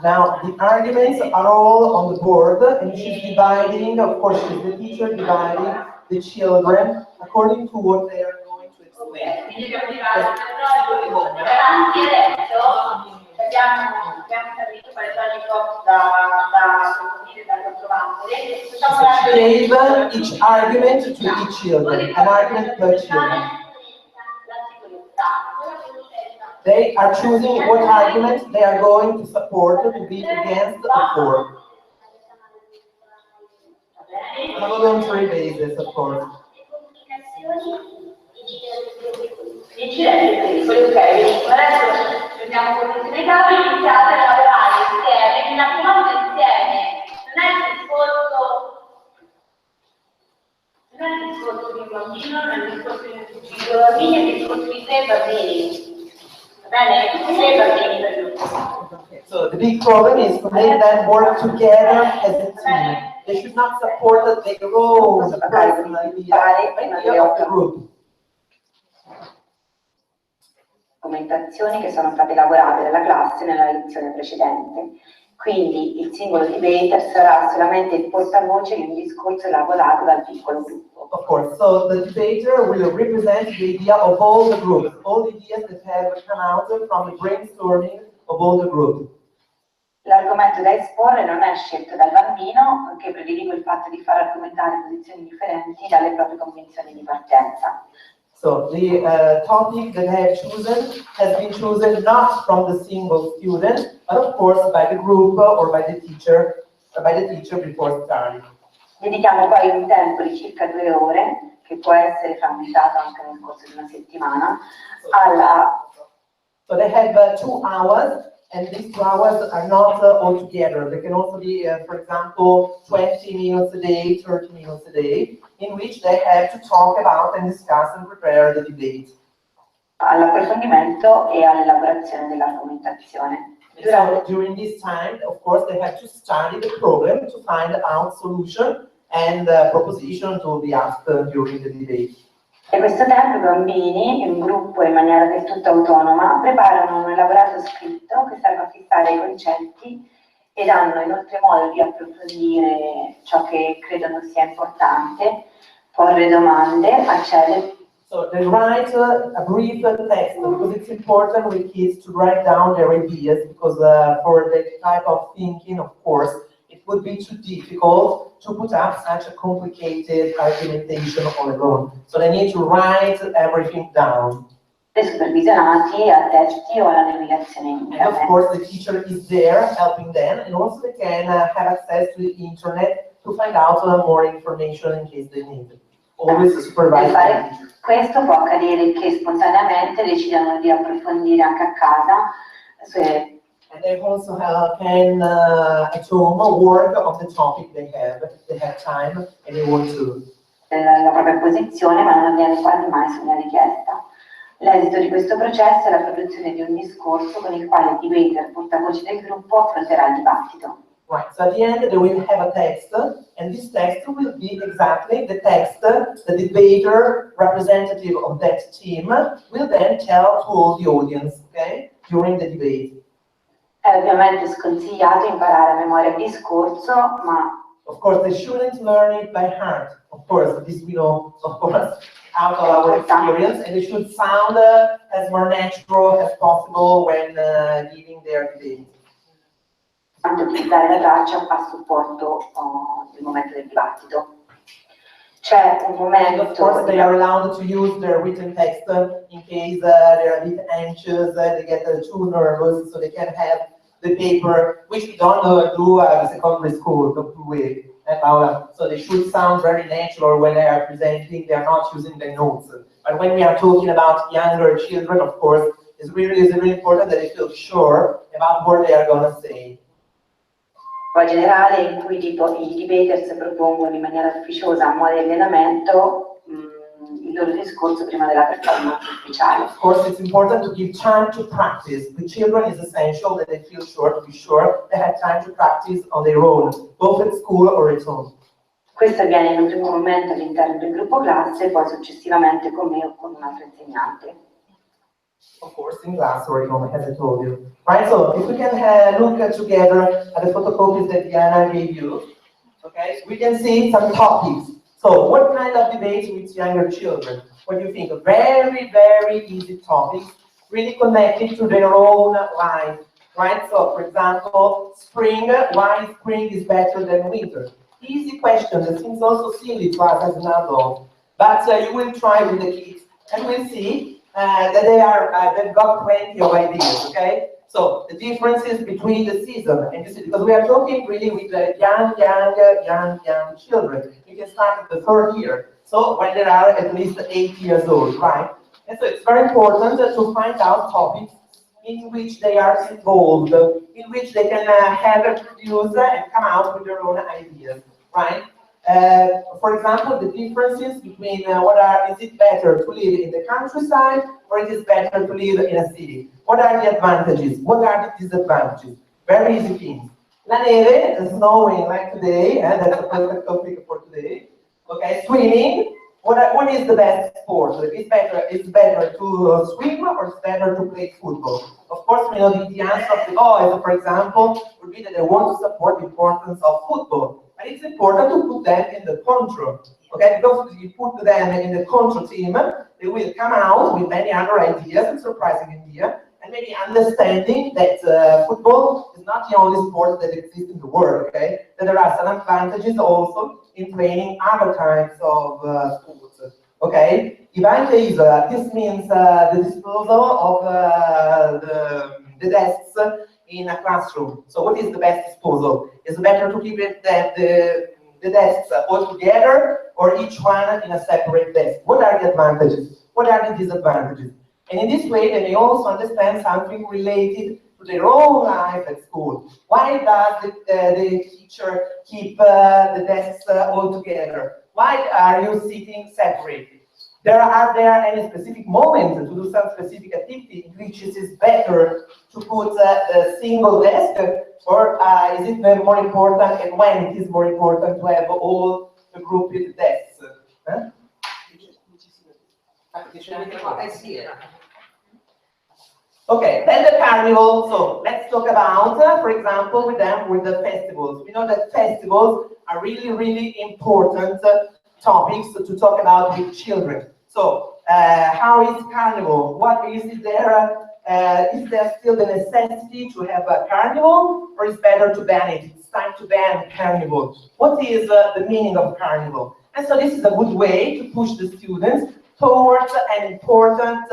Now, the arguments are all on the board, and she's dividing, of course, she's the teacher, dividing the children according to what they are going to explain. Quindi abbiamo diviso davanti adesso abbiamo capito quali sono i costi da costruire, da comprovare. So she gave each argument to each children, an argument per children. They are choosing what argument they are going to support to be against the form. On a voluntary basis, of course. Incidenti, ok, adesso prendiamo posizione capo e iniziate a lavorare insieme, mi raccomando insieme, non è il discorso di un bambino, non è il discorso di due bambini, è il discorso di tre bambini. Va bene? Tutti e tre bambini per lui. So the big problem is to make them work together as a team. They should not support their own personal idea of the group. Argomentazioni che sono state lavorate dalla classe nella lezione precedente. Quindi il singolo debater sarà solamente il portavoce di un discorso elaborato dal piccolo gruppo. Of course, so the debater will represent the idea of all the groups, all the ideas that have come out from the brainstorming of all the groups. L'argomento da esporre non è scelto dal bambino, perché prediligo il fatto di far argomentare posizioni differenti dalle proprie convinzioni di partenza. So the topic that I have chosen has been chosen not from the single student, but of course by the group or by the teacher before starting. Dedichiamo poi un tempo di circa 2 ore, che può essere frammentato anche nel corso di una settimana, alla... So they have 2 hours, and these 2 hours are not all together. They can also be, for example, 20 minutes a day, 30 minutes a day, in which they have to talk about and discuss and prepare the debate. All'approfondimento e all'elaborazione dell'argomentazione. So during this time, of course, they have to study the problem to find out solution and proposition to be asked during the debate. E questo tempo i bambini, in gruppo e in maniera del tutto autonoma, preparano un elaborato scritto che serve a fissare i concetti e danno inoltre modo di approfondire ciò che credono sia importante, porre domande, accedere. So they write a brief text because it's important with kids to write down their ideas because for that type of thinking, of course, it would be too difficult to put up such a complicated argumentation all alone. So they need to write everything down. Supervisionati a testi o alla navigazione in And of internet. course the teacher is there helping them, and also they can have access to the internet to find out more information in case they need it. Always supervised by the teacher. Questo può accadere che spontaneamente decidano di approfondire anche a casa And they also can at home work on the topic they have time and they want to. la propria posizione, ma non avviene quasi mai su mia richiesta. L'esito di questo processo è la produzione di un discorso con il quale il debater, portavoce del gruppo, affronterà il dibattito. Right, so at the end they will have a text, and this text will be exactly the text the debater, representative of that team, will then tell to all the audience, okay, during the debate. È ovviamente sconsigliato imparare a memoria il discorso, ma of course they shouldn't learn it by heart. Of course, this we know, of course, out of our experience, and they should sound as more natural as possible when giving their debate. Utilizzare la traccia a supporto del momento del dibattito. C'è un momento. Of course, they are allowed to use their written text in case they're a bit anxious, they get too nervous, so they can have the paper, which we don't do at secondary school, don't do it. So they should sound very natural when they are presenting, they are not using their notes. But when we are talking about younger children, of course, it's really important that they feel sure about what they are going to say. Poi generale in cui i debaters propongono in maniera ufficiosa a modo di allenamento il loro discorso prima della performance ufficiale. Of course, it's important to give time to practice. With children, it's essential that they feel sure, to be sure, they have time to practice on their own, both at school or at home. Questo avviene in un primo momento all'interno del gruppo classe e poi successivamente con me o con un altro insegnante. Of course, in class or at home, as I told you. Right, so if we can look together at the photocopies that Diana gave you, okay, we can see some topics. So, what kind of debates with younger children? What do you think? Very easy topics, really connected to their own life, right? So, for example, spring, why spring is better than winter? Easy question that seems also silly to us as an adult, but you will try with the kids, and we'll see that they've got plenty of ideas, okay? So the differences between the season, and you see, because we are talking really with young children. You can start at the 3rd year, so when they are at least 8 years old, right? And so it's very important to find out topics in which they are involved, in which they can have a produce and come out with their own ideas, right? For example, the differences between is it better to live in the countryside or is it better to live in a city? What are the advantages? What are the disadvantages? Very easy things. La neve, snowing like today, that's a perfect topic for today. Okay, swimming. What is the best sport? It's better to swim or it's better to play football? Of course, we know the answer of the boys, for example, would be that they want to support the importance of football. But it's important to put them in the control. Okay, because if you put them in the control team, they will come out with many other ideas and surprising ideas, and maybe understanding that football is not the only sport that exists in the world, okay? That there are some advantages also in training other kinds of sports, okay? This means the disposal of the desks in a classroom. So what is the best disposal? Is it better to keep the desks all together or each one in a separate desk? What are the advantages? What are the disadvantages? And in this way, they may also understand something related to their own life at school. Why does the teacher keep the desks all together? Why are you sitting separate? Are there any specific moments to do some specific activity in which it is better to put a single desk, or is it more important, and when it is more important to have all the group with desks? Huh? Okay, then the carnival. So let's talk about, for example, with the festivals. We know that festivals are really, really important topics to talk about with children. So how is carnival? What is it there? Is there still the necessity to have a carnival, or is it better to ban it? It's time to ban carnival. What is the meaning of carnival? And so this is a good way to push the students towards an important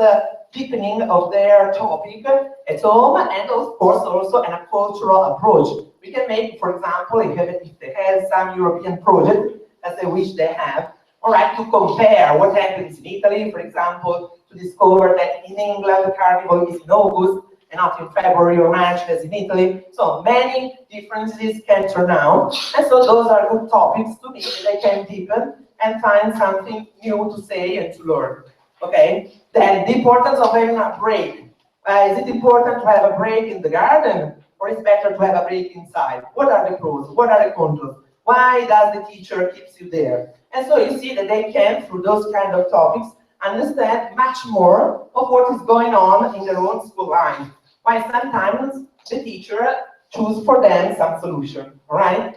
deepening of their topic at home, and of course also a cultural approach. We can make, for example, if they have some European project, as they wish they have, all right, to compare what happens in Italy, for example, to discover that in England the carnival is in August and not in February or March as in Italy. So many differences can turn out, and so those are good topics to me that they can deepen and find something new to say and to learn. Okay, then the importance of having a break. Is it important to have a break in the garden, or is it better to have a break inside? What are the pros? What are the cons? Why does the teacher keeps you there? And so you see that they can, through those kind of topics, understand much more of what is going on in their own school life. Why sometimes the teacher choose for them some solution, right?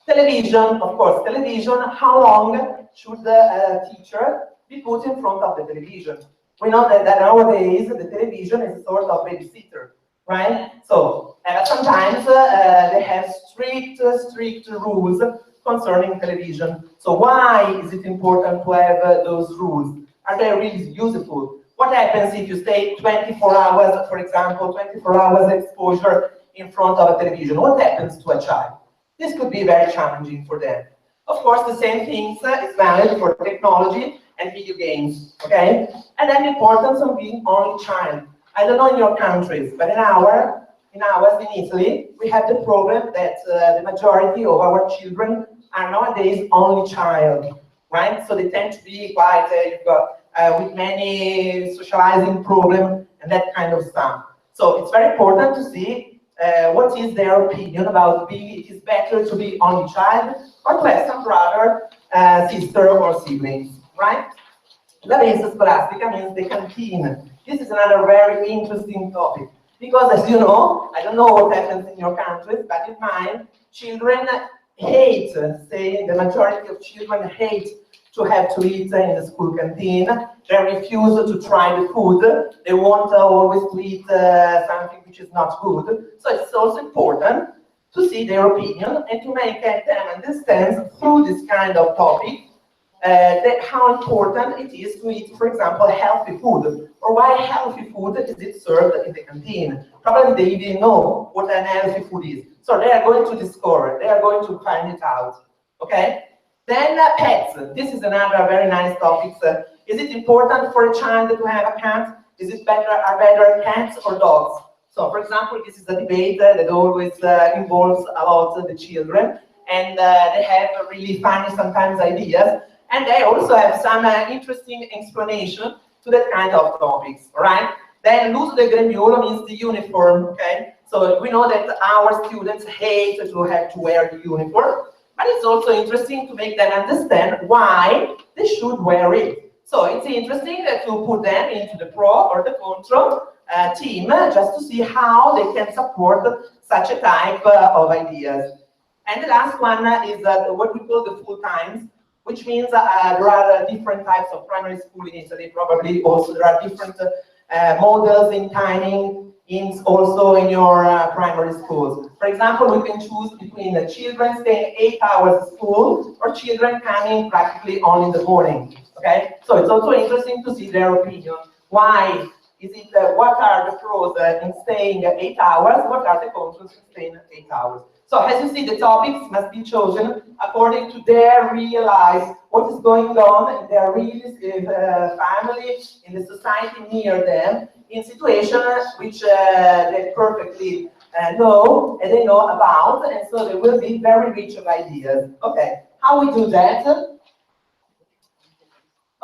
Television, of course, television, how long should the teacher be put in front of the television? We know that nowadays the television is a sort of babysitter, right? So sometimes they have strict rules concerning television. So why is it important to have those rules? Are they really useful? What happens if you stay 24 hours, for example, 24 hours exposure in front of a television? What happens to a child? This could be very challenging for them. Of course, the same thing is valid for technology and video games, okay? And then the importance of being only child. I don't know in your countries, but in ours, in Italy, we have the problem that the majority of our children are nowadays only child, right? So they tend to be quite, with many socializing problems and that kind of stuff. So it's very important to see what is their opinion about it is better to be only child or to have some brother, sister or siblings, right? La mensa scolastica means the canteen. This is another very interesting topic because, as you know, I don't know what happens in your countries, but in mine, children hate, the majority of children hate to have to eat in the school canteen. They refuse to try the food. They want always to eat something which is not good. So it's also important to see their opinion and to make them understand through this kind of topic how important it is to eat, for example, healthy food, or why healthy food is it served in the canteen. Probably they even know what an healthy food is. So they are going to discover, they are going to find it out, okay? Then pets, this is another very nice topic. Is it important for a child to have a cat? Is it better, are better cats or dogs? So for example, this is a debate that always involves a lot of the children, and they have really funny sometimes ideas, and they also have some interesting explanation to that kind of topics, all right? Then l'uso del grembiule means the uniform, okay? So we know that our students hate to have to wear the uniform, but it's also interesting to make them understand why they should wear it. So it's interesting to put them into the pro or the control team just to see how they can support such a type of ideas. And the last one is what we call the full times, which means there are different types of primary school in Italy. Probably also there are different models in timing also in your primary schools. For example, we can choose between the children staying 8 hours at school or children coming practically only in the morning. Okay, so it's also interesting to see their opinion. Why is it? What are the pros in staying 8 hours? What are the cons in staying 8 hours? So as you see, the topics must be chosen according to their real life, what is going on in their real family, in the society near them, in situations which they perfectly know and they know about, and so they will be very rich of ideas. Okay, how we do that?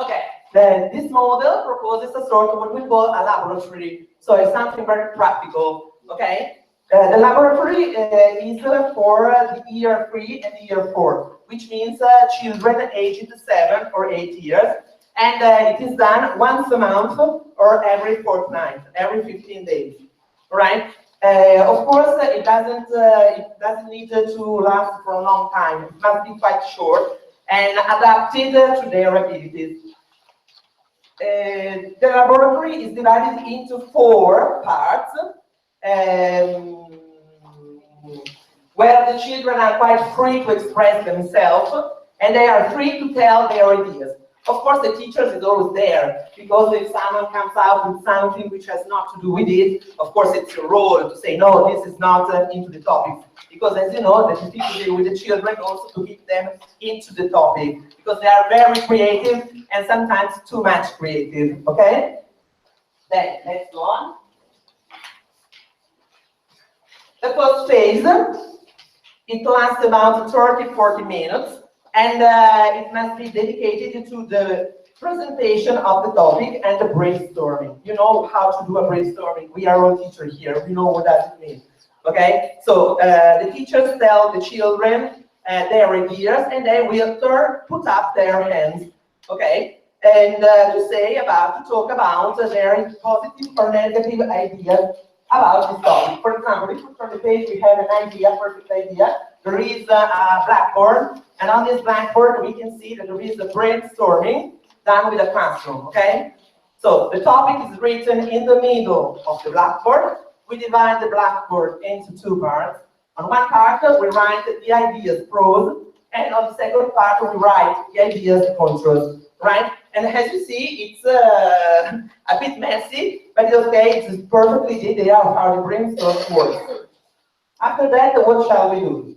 Okay, then this model proposes a sort of what we call a laboratory. So it's something very practical, okay? The laboratory is for the year 3 and the year 4, which means children aged 7 or 8 years. And it is done once a month or every fortnight, every 15 days, right? Of course, it doesn't need to last for a long time. It must be quite short and adapted to their abilities. The laboratory is divided into 4 parts, where the children are quite free to express themselves, and they are free to tell their ideas. Of course, the teacher is always there, because if someone comes out with something which has not to do with it, of course it's your role to say, no, this is not into the topic. Because as you know, the difficulty with the children also to keep them into the topic, because they are very creative and sometimes too much creative, okay? Then, let's go on. The first phase, it lasts about 30-40 minutes, and it must be dedicated to the presentation of the topic and the brainstorming. You know how to do a brainstorming. We are all teachers here. We know what that means. Okay? So the teachers tell the children their ideas, and they will put up their hands. Okay? And to talk about their positive or negative ideas about this topic. For example, if we turn the page, we have an idea, perfect idea. There is a blackboard, and on this blackboard, we can see that there is a brainstorming done with a classroom, okay? So the topic is written in the middle of the blackboard. We divide the blackboard into 2 parts. On one part, we write the ideas pros, and on the second part, we write the ideas contras, right? And as you see, it's a bit messy, but it's okay. It's perfectly the idea of how the brainstorm works. After that, what shall we do?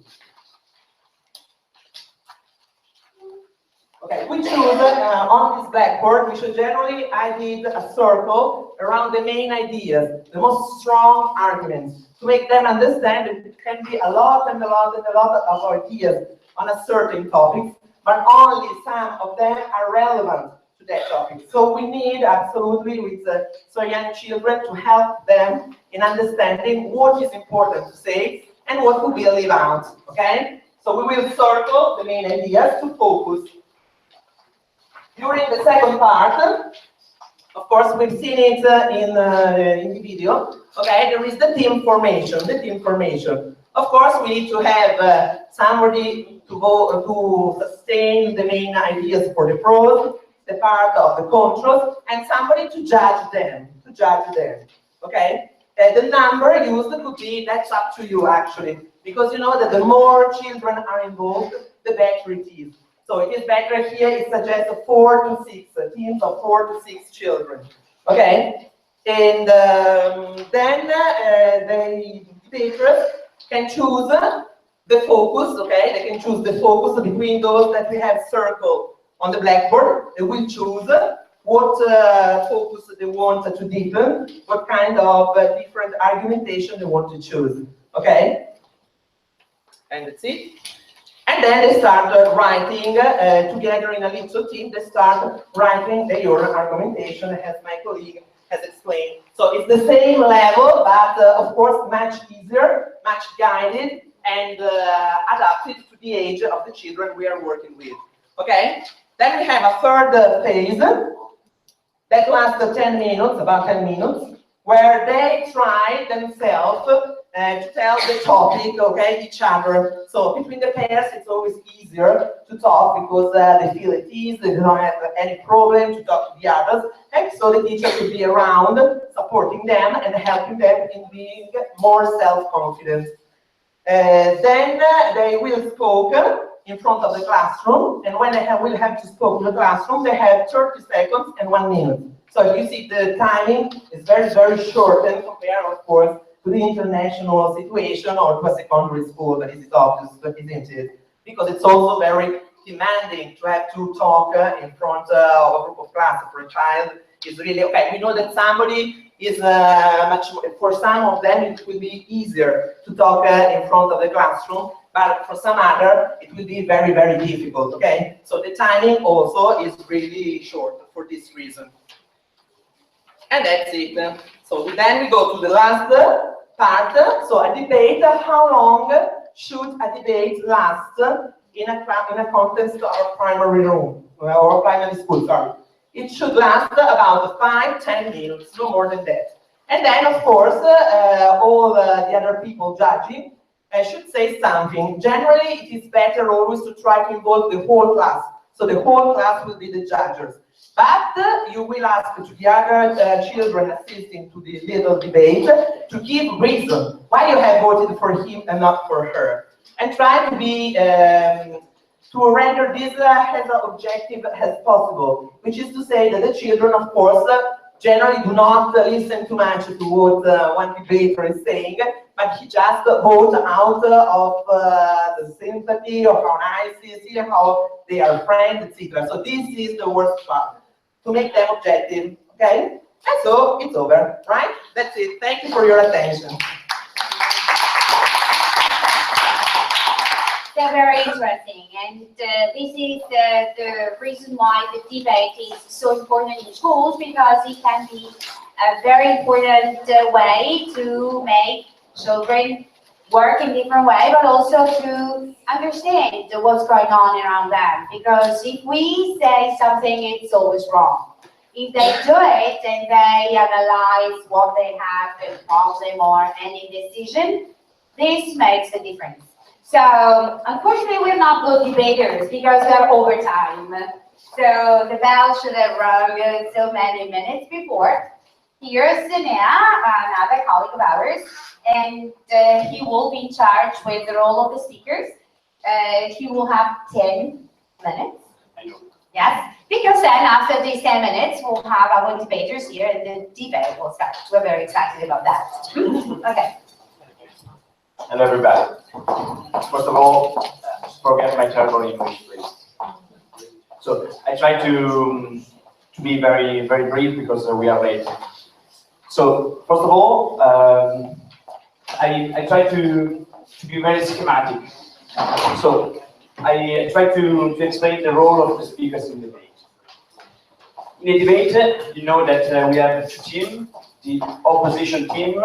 Okay, we choose on this blackboard, we should generally did a circle around the main ideas, the most strong arguments, to make them understand that it can be a lot and a lot and a lot of ideas on a certain topic, but only some of them are relevant to that topic. So we need absolutely with so young children to help them in understanding what is important to say and what will be leave out, okay? So we will circle the main ideas to focus. During the second part, of course, we've seen it in the video. Okay, there is the team formation. The team formation. Of course, we need to have somebody to go to sustain the main ideas for the pros, the part of the contras, and somebody to judge them. Okay, the number used could be, that's up to you actually, because you know that the more children are involved, the better it is. So it is better here, it suggests 4 to 6, teams of 4 to 6 children. Okay? And then the debaters can choose the focus, okay? They can choose the focus between those that we have circled on the blackboard. They will choose what focus they want to deepen, what kind of different argumentation they want to choose, okay? And that's it. And then they start writing together in a little team. They start writing their argumentation, as my colleague has explained. So it's the same level, but of course much easier, much guided, and adapted to the age of the children we are working with. Okay? Then we have a third phase that lasts 10 minutes, about 10 minutes, where they try themselves to tell the topic, okay, each other. So between the pairs, it's always easier to talk because they feel at ease, they don't have any problem to talk to the others, and so the teacher will be around, supporting them and helping them in being more self-confident. Then they will speak in front of the classroom, and when they will have to speak in the classroom, they have 30 seconds and 1 minute. So if you see the timing is very, very short and compared, of course, to the international situation or to a secondary school, that is obvious, but isn't it? Because it's also very demanding to have to talk in front of a group of class for a child. Is really, okay, we know that somebody is much, for some of them it will be easier to talk in front of the classroom, but for some other it will be very, very difficult, okay? So the timing also is really short for this reason. And that's it. So then we go to the last part. So a debate, how long should a debate last in a context of primary room, or primary school, sorry. It should last about 5-10 minutes, no more than that. And then, of course, all the other people judging should say something. Generally, it is better always to try to involve the whole class. So the whole class will be the judges. But you will ask to the other children assisting to the little debate to give reason why you have voted for him and not for her. And try to be to render this as objective as possible, which is to say that the children, of course, generally do not listen too much to what one debater is saying, but he just votes out of the sympathy of how nice he is, how they are friends, etc. So this is the worst part, to make them objective, okay? And so it's over, right? That's it. Thank you for your attention. They're very interesting, and this is the reason why the debate is so important in schools, because it can be a very important way to make children work in different way, but also to understand what's going on around them. Because if we say something, it's always wrong. If they do it and they analyze what they have, the problem or any decision, this makes a difference. So, unfortunately, we're not good debaters because we are over time. So, the bell should have rung so many minutes before. Here's Sinea, another colleague of ours, and he will be in charge with the role of the speakers. He will have 10 minutes. Yes, because then after these 10 minutes, we'll have our debaters here and the debate will start. We're very excited about that. Okay. Hello, everybody. First of all, forget my terrible English, please. So I try to be very, very brief because we are late. So first of all, I try to be very schematic. So I try to explain the role of the speakers in debate. In a debate, you know that we have two teams: the opposition team,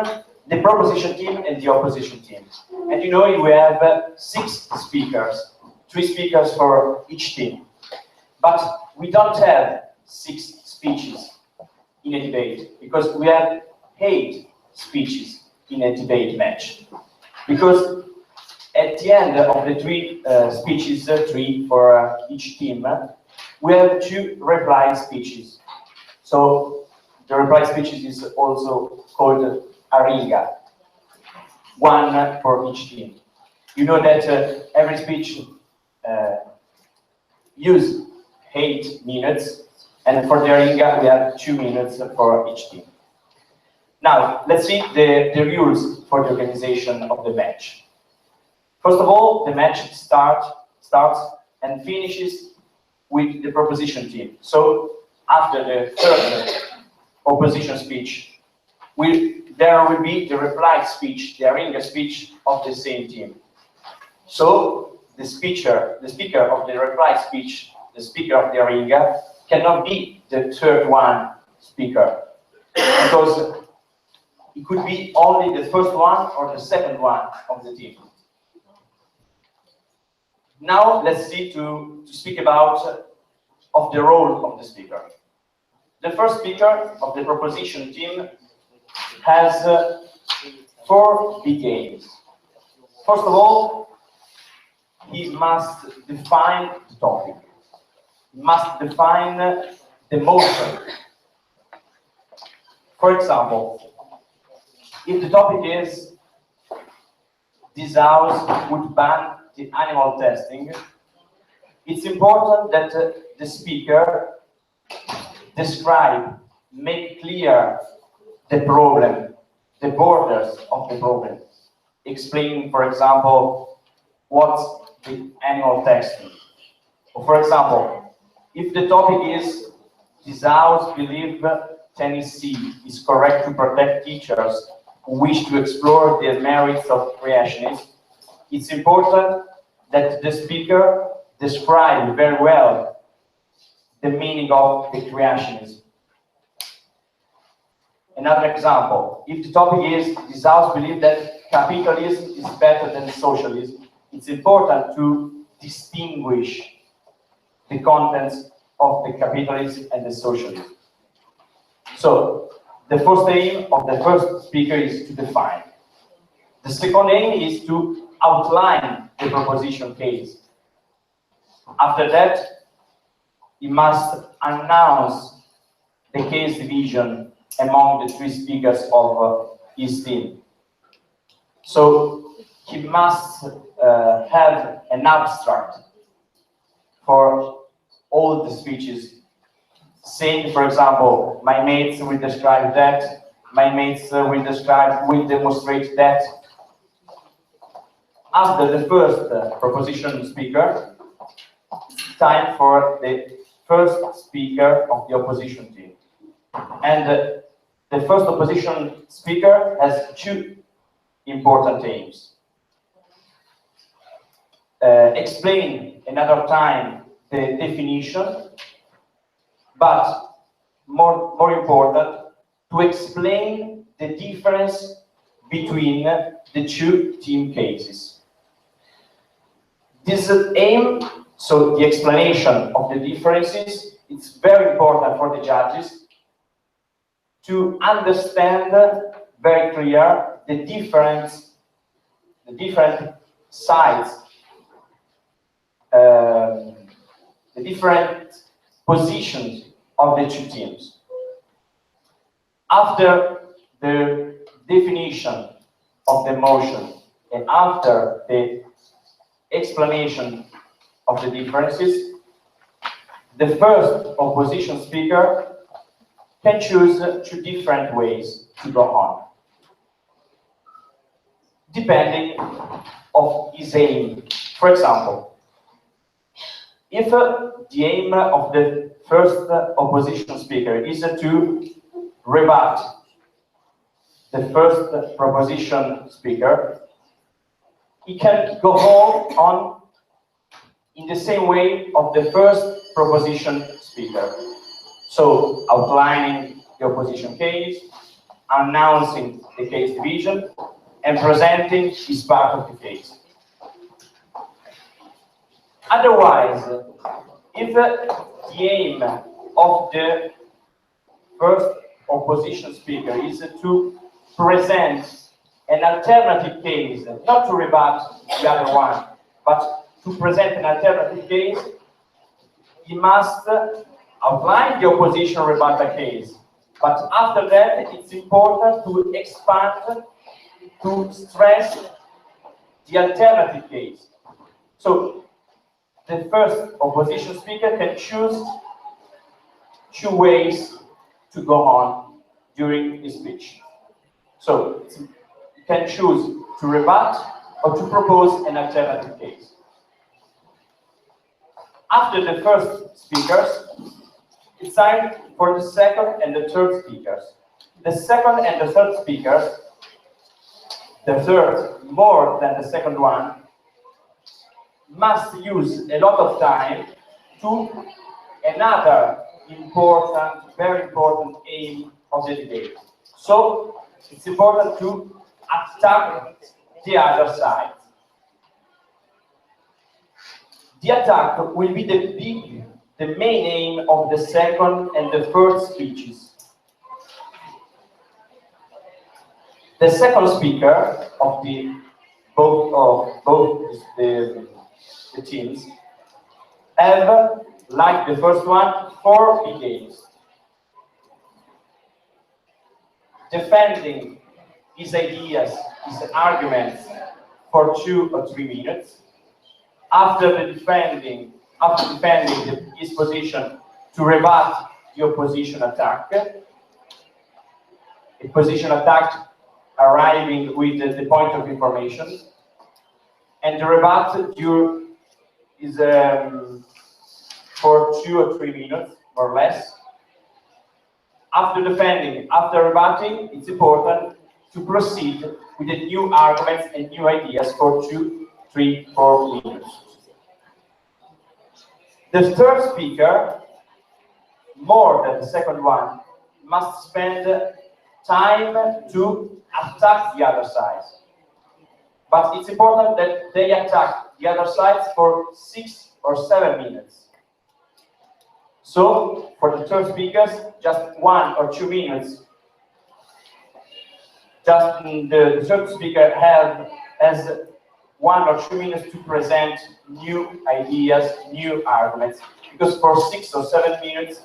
the proposition team, and the opposition team. And you know we have 6 speakers, 3 speakers for each team. But we don't have 6 speeches in a debate, because we have 8 speeches in a debate match. Because at the end of the 3 speeches, 3 for each team, we have 2 reply speeches. So the reply speeches is also called a riga, 1 for each team. You know that every speech use 8 minutes, and for the Ringa we have 2 minutes for each team. Now, let's see the rules for the organization of the match. First of all, the match starts and finishes with the proposition team. So, after the third opposition speech, there will be the reply speech, the Ringa speech of the same team. So, the speaker of the reply speech, the speaker of the Ringa, cannot be the third one speaker, because it could be only the first one or the second one of the team. Now let's see to speak about of the role of the speaker. The first speaker of the proposition team has 4 big aims. First of all, he must define the topic. He must define the motion. For example, if the topic is "This house would ban the animal testing," it's important that the speaker describe, make clear the problem, the borders of the problem. Explain, for example, what's the animal testing. Or for example, if the topic is "This house believe Tennessee is correct to protect teachers who wish to explore the merits of creationism," it's important that the speaker describe very well the meaning of the creationism. Another example, if the topic is "This house believes that capitalism is better than socialism," it's important to distinguish the contents of the capitalism and the socialism. So, the first aim of the first speaker is to define. The second aim is to outline the proposition case. After that, he must announce the case division among the 3 speakers of his team. So, he must have an abstract for all the speeches, saying, for example, "My mates will describe that, my mates will demonstrate that." After the first proposition speaker, it's time for the first speaker of the opposition team. And the first opposition speaker has 2 important aims. Explain another time the definition, but more important, to explain the difference between the 2 team cases. This aim, so the explanation of the differences, it's very important for the judges to understand very clear the different sides, the different positions of the 2 teams. After the definition of the motion and after the explanation of the differences, the first opposition speaker can choose 2 different ways to go on, depending on his aim. For example, if the aim of the first opposition speaker is to rebut the first proposition speaker, he can go on in the same way of the first proposition speaker. So, outlining the opposition case, announcing the case division, and presenting his part of the case. Otherwise, if the aim of the first opposition speaker is to present an alternative case, not to rebut the other one, but to present an alternative case, he must outline the opposition rebuttal case. But after that, it's important to expand, to stress the alternative case. So, the first opposition speaker can choose two ways to go on during his speech. So you can choose to rebut or to propose an alternative case. After the first speakers, it's time for the second and the third speakers. The second and the third speakers, the third more than the second one, must use a lot of time to another important, very important aim of the debate. So it's important to attack the other side. The attack will be the main aim of the second and the third speeches. The second speaker of both the teams have, like the first one, 4 big aims. Defending his ideas, his arguments for 2 or 3 minutes. After defending his position, to rebut the opposition attack. A position attack arriving with the point of information. And the rebut is for 2 or 3 minutes, or less. After defending, after rebutting, it's important to proceed with the new arguments and new ideas for 2, 3, 4 minutes. The third speaker, more than the second one, must spend time to attack the other side. But it's important that they attack the other sides for 6 or 7 minutes. So, for the third speakers, just 1 or 2 minutes. Just the third speaker has 1 or 2 minutes to present new ideas, new arguments. Because for 6 or 7 minutes,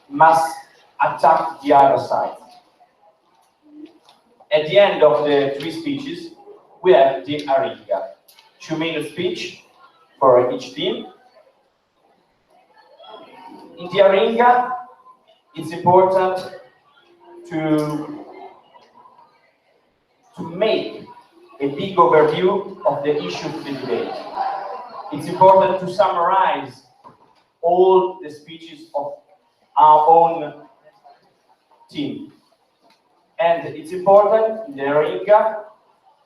must attack the other side. At the end of the 3 speeches, we have the aringa. 2-minute speech for each team. In the aringa, it's important to make a big overview of the issue of the debate. It's important to summarize all the speeches of our own team. And it's important in the aringa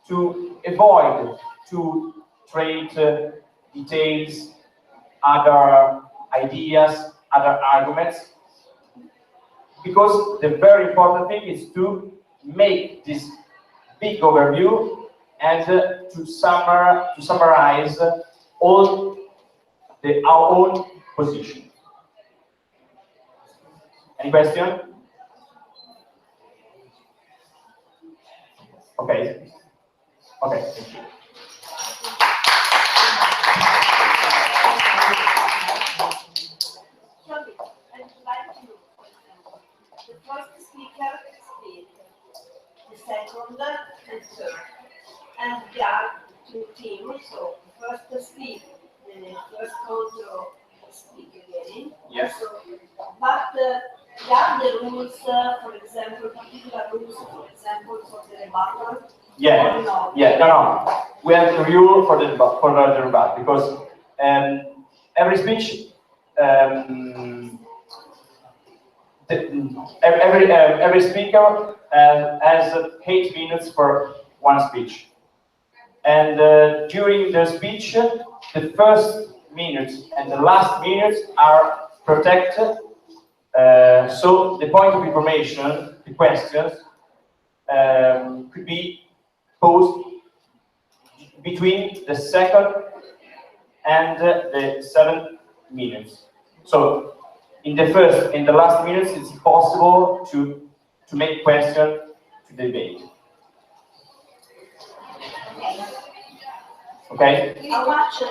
to avoid to trade details, other ideas, other arguments, because the very important thing is to make this big overview and to summarize all our own position. Any question? Okay. Okay. Thank you. I'd like to, for example, the first speaker speak, the second and third, and the other 2 teams. So first speak, the first control speak again. Yes. So, but there are the rules, for example, particular rules, for example, for the rebuttal. Yeah. Or not? Yeah. No. We have the rule for the rebuttal because every speech. Every speaker has 8 minutes for one speech, and during the speech, the first minutes and the last minutes are protected. So the point of information, the questions, could be posed between the second and the 7 minutes. So in the first and the last minutes, it's possible to make question to the debate. Okay? How much the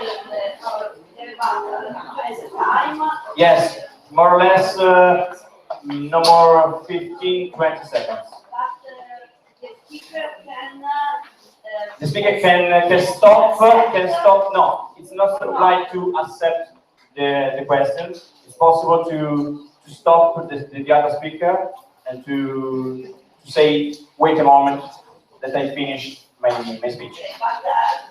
rebuttal has a time? Yes, more or less, no more 15, 20 seconds. But the speaker can The speaker can stop. No, it's not obliged to accept the question. It's possible to stop the other speaker and to say, wait a moment, that I finished my speech. But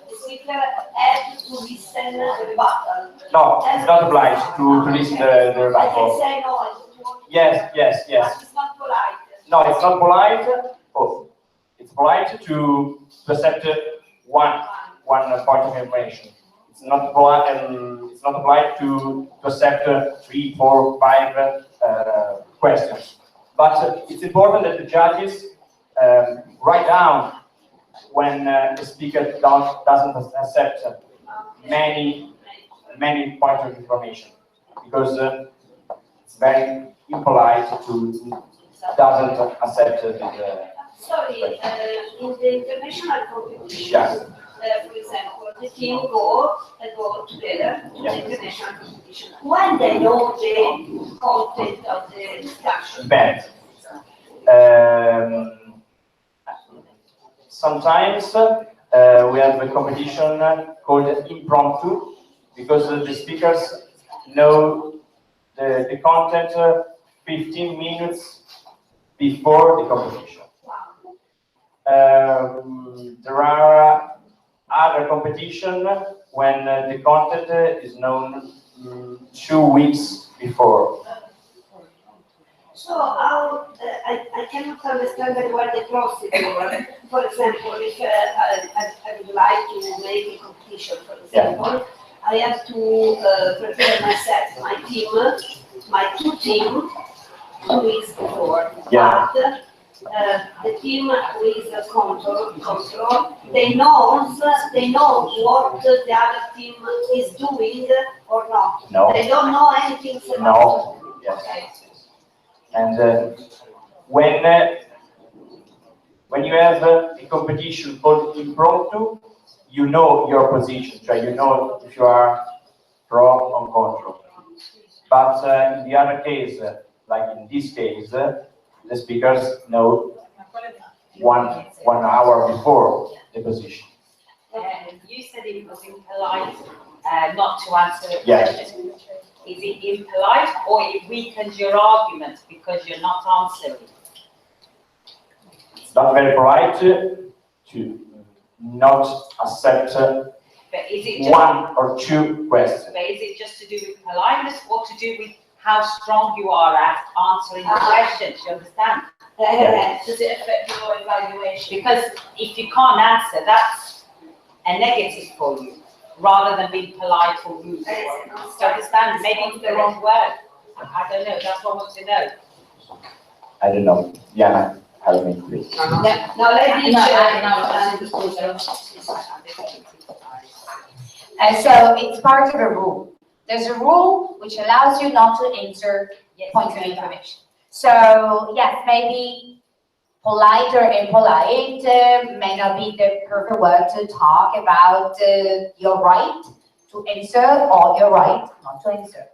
the speaker has to listen the rebuttal. No, it's not obliged to listen the I can rebuttal. say no, I don't want to. Yes. But it's not polite. No, it's not polite. Oh, it's polite to accept one point of information. It's not polite. It's not polite to accept 3, 4, 5 questions. But it's important that the judges write down when the speaker doesn't accept many points of information, because it's very impolite to doesn't accept the. Sorry, in the international competition, Yeah. For example, the team go together to Yeah. the international competition. When they know the content of the discussion. Bad. Sometimes we have a competition called impromptu, because the speakers know the content 15 minutes before the competition. There are other competition when the content is known 2 weeks before. So I cannot understand very well the procedure. For example, if I would like to make a competition, for example, I have to prepare myself, my two teams, 2 weeks before. Yeah. But the team with control, they know what the other team is doing or not. No. They don't know anything about No. Yes. Okay. And when you have a competition called impromptu, you know your position, so you know if you are pro or contra. But in the other case, like in this case, the speakers know one hour before the position. You said it was impolite not to answer the Yes. question. Is it impolite, or it weakens your argument because you're not answering? It's not very polite to not accept But is it just, 1 or 2 questions. but is it just to do with politeness, or to do with how strong you are at answering the questions? You understand? Does it affect your evaluation? Because if you can't answer, that's a negative for you, rather than being polite or rude. Do you understand? Maybe it's the wrong word. I don't know. That's what I want to know. I don't know. Jana, help me, please. Now let me So it's part of a rule. There's a rule which allows you not to answer points of information. So yes, maybe polite or impolite may not be the perfect word to talk about your right to answer or your right not to answer.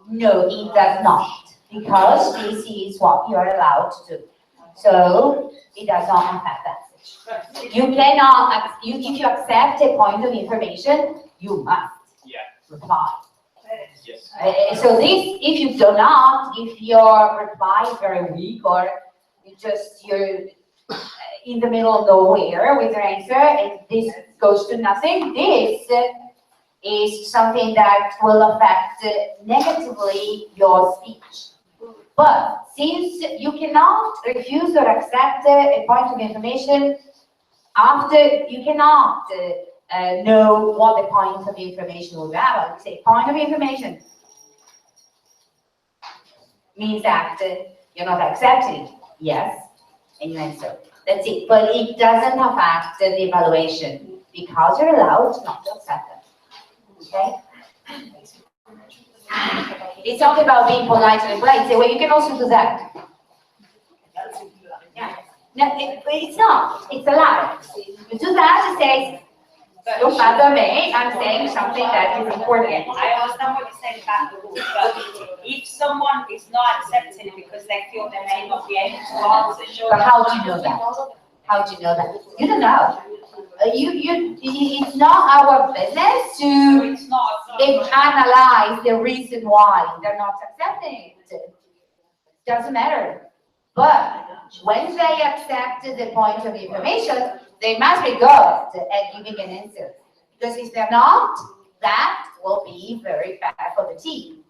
No, it does not, because this is what you are allowed to do. So it does not affect that. You cannot, if you accept a point of information, you must reply. Yes. So this, if you do not, if your reply is very weak, or you're in the middle of nowhere with your answer and this goes to nothing, this is something that will affect negatively your speech. But since you cannot refuse or accept a point of information after you cannot know what the point of information will be. I would say point of information means that you're not accepting, yes, and you answer. That's it. But it doesn't affect the evaluation because you're allowed not to accept it. Okay? It's not about being polite or impolite. Well, you can also do that. Yeah. No, it's not. It's a lie. You do that, it says, don't bother me, I'm saying something that is important. I understand what you're saying about the rules, but if someone is not accepting it because they feel they may not be able to answer, sure. But how do you know that? How do you know that? You don't know. It's not our business to It's not. analyze the reason why they're not accepting it. Doesn't matter. But when they accept the point of information, they must be good at giving an answer. Because if they're not, that will be very bad for the team.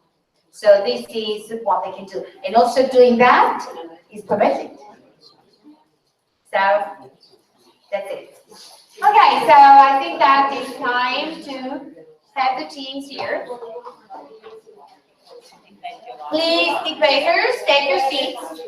So this is what they can do. And also doing that is permitted. So that's it. Okay, so I think that it's time to have the teams here. Please, debaters, take your seats.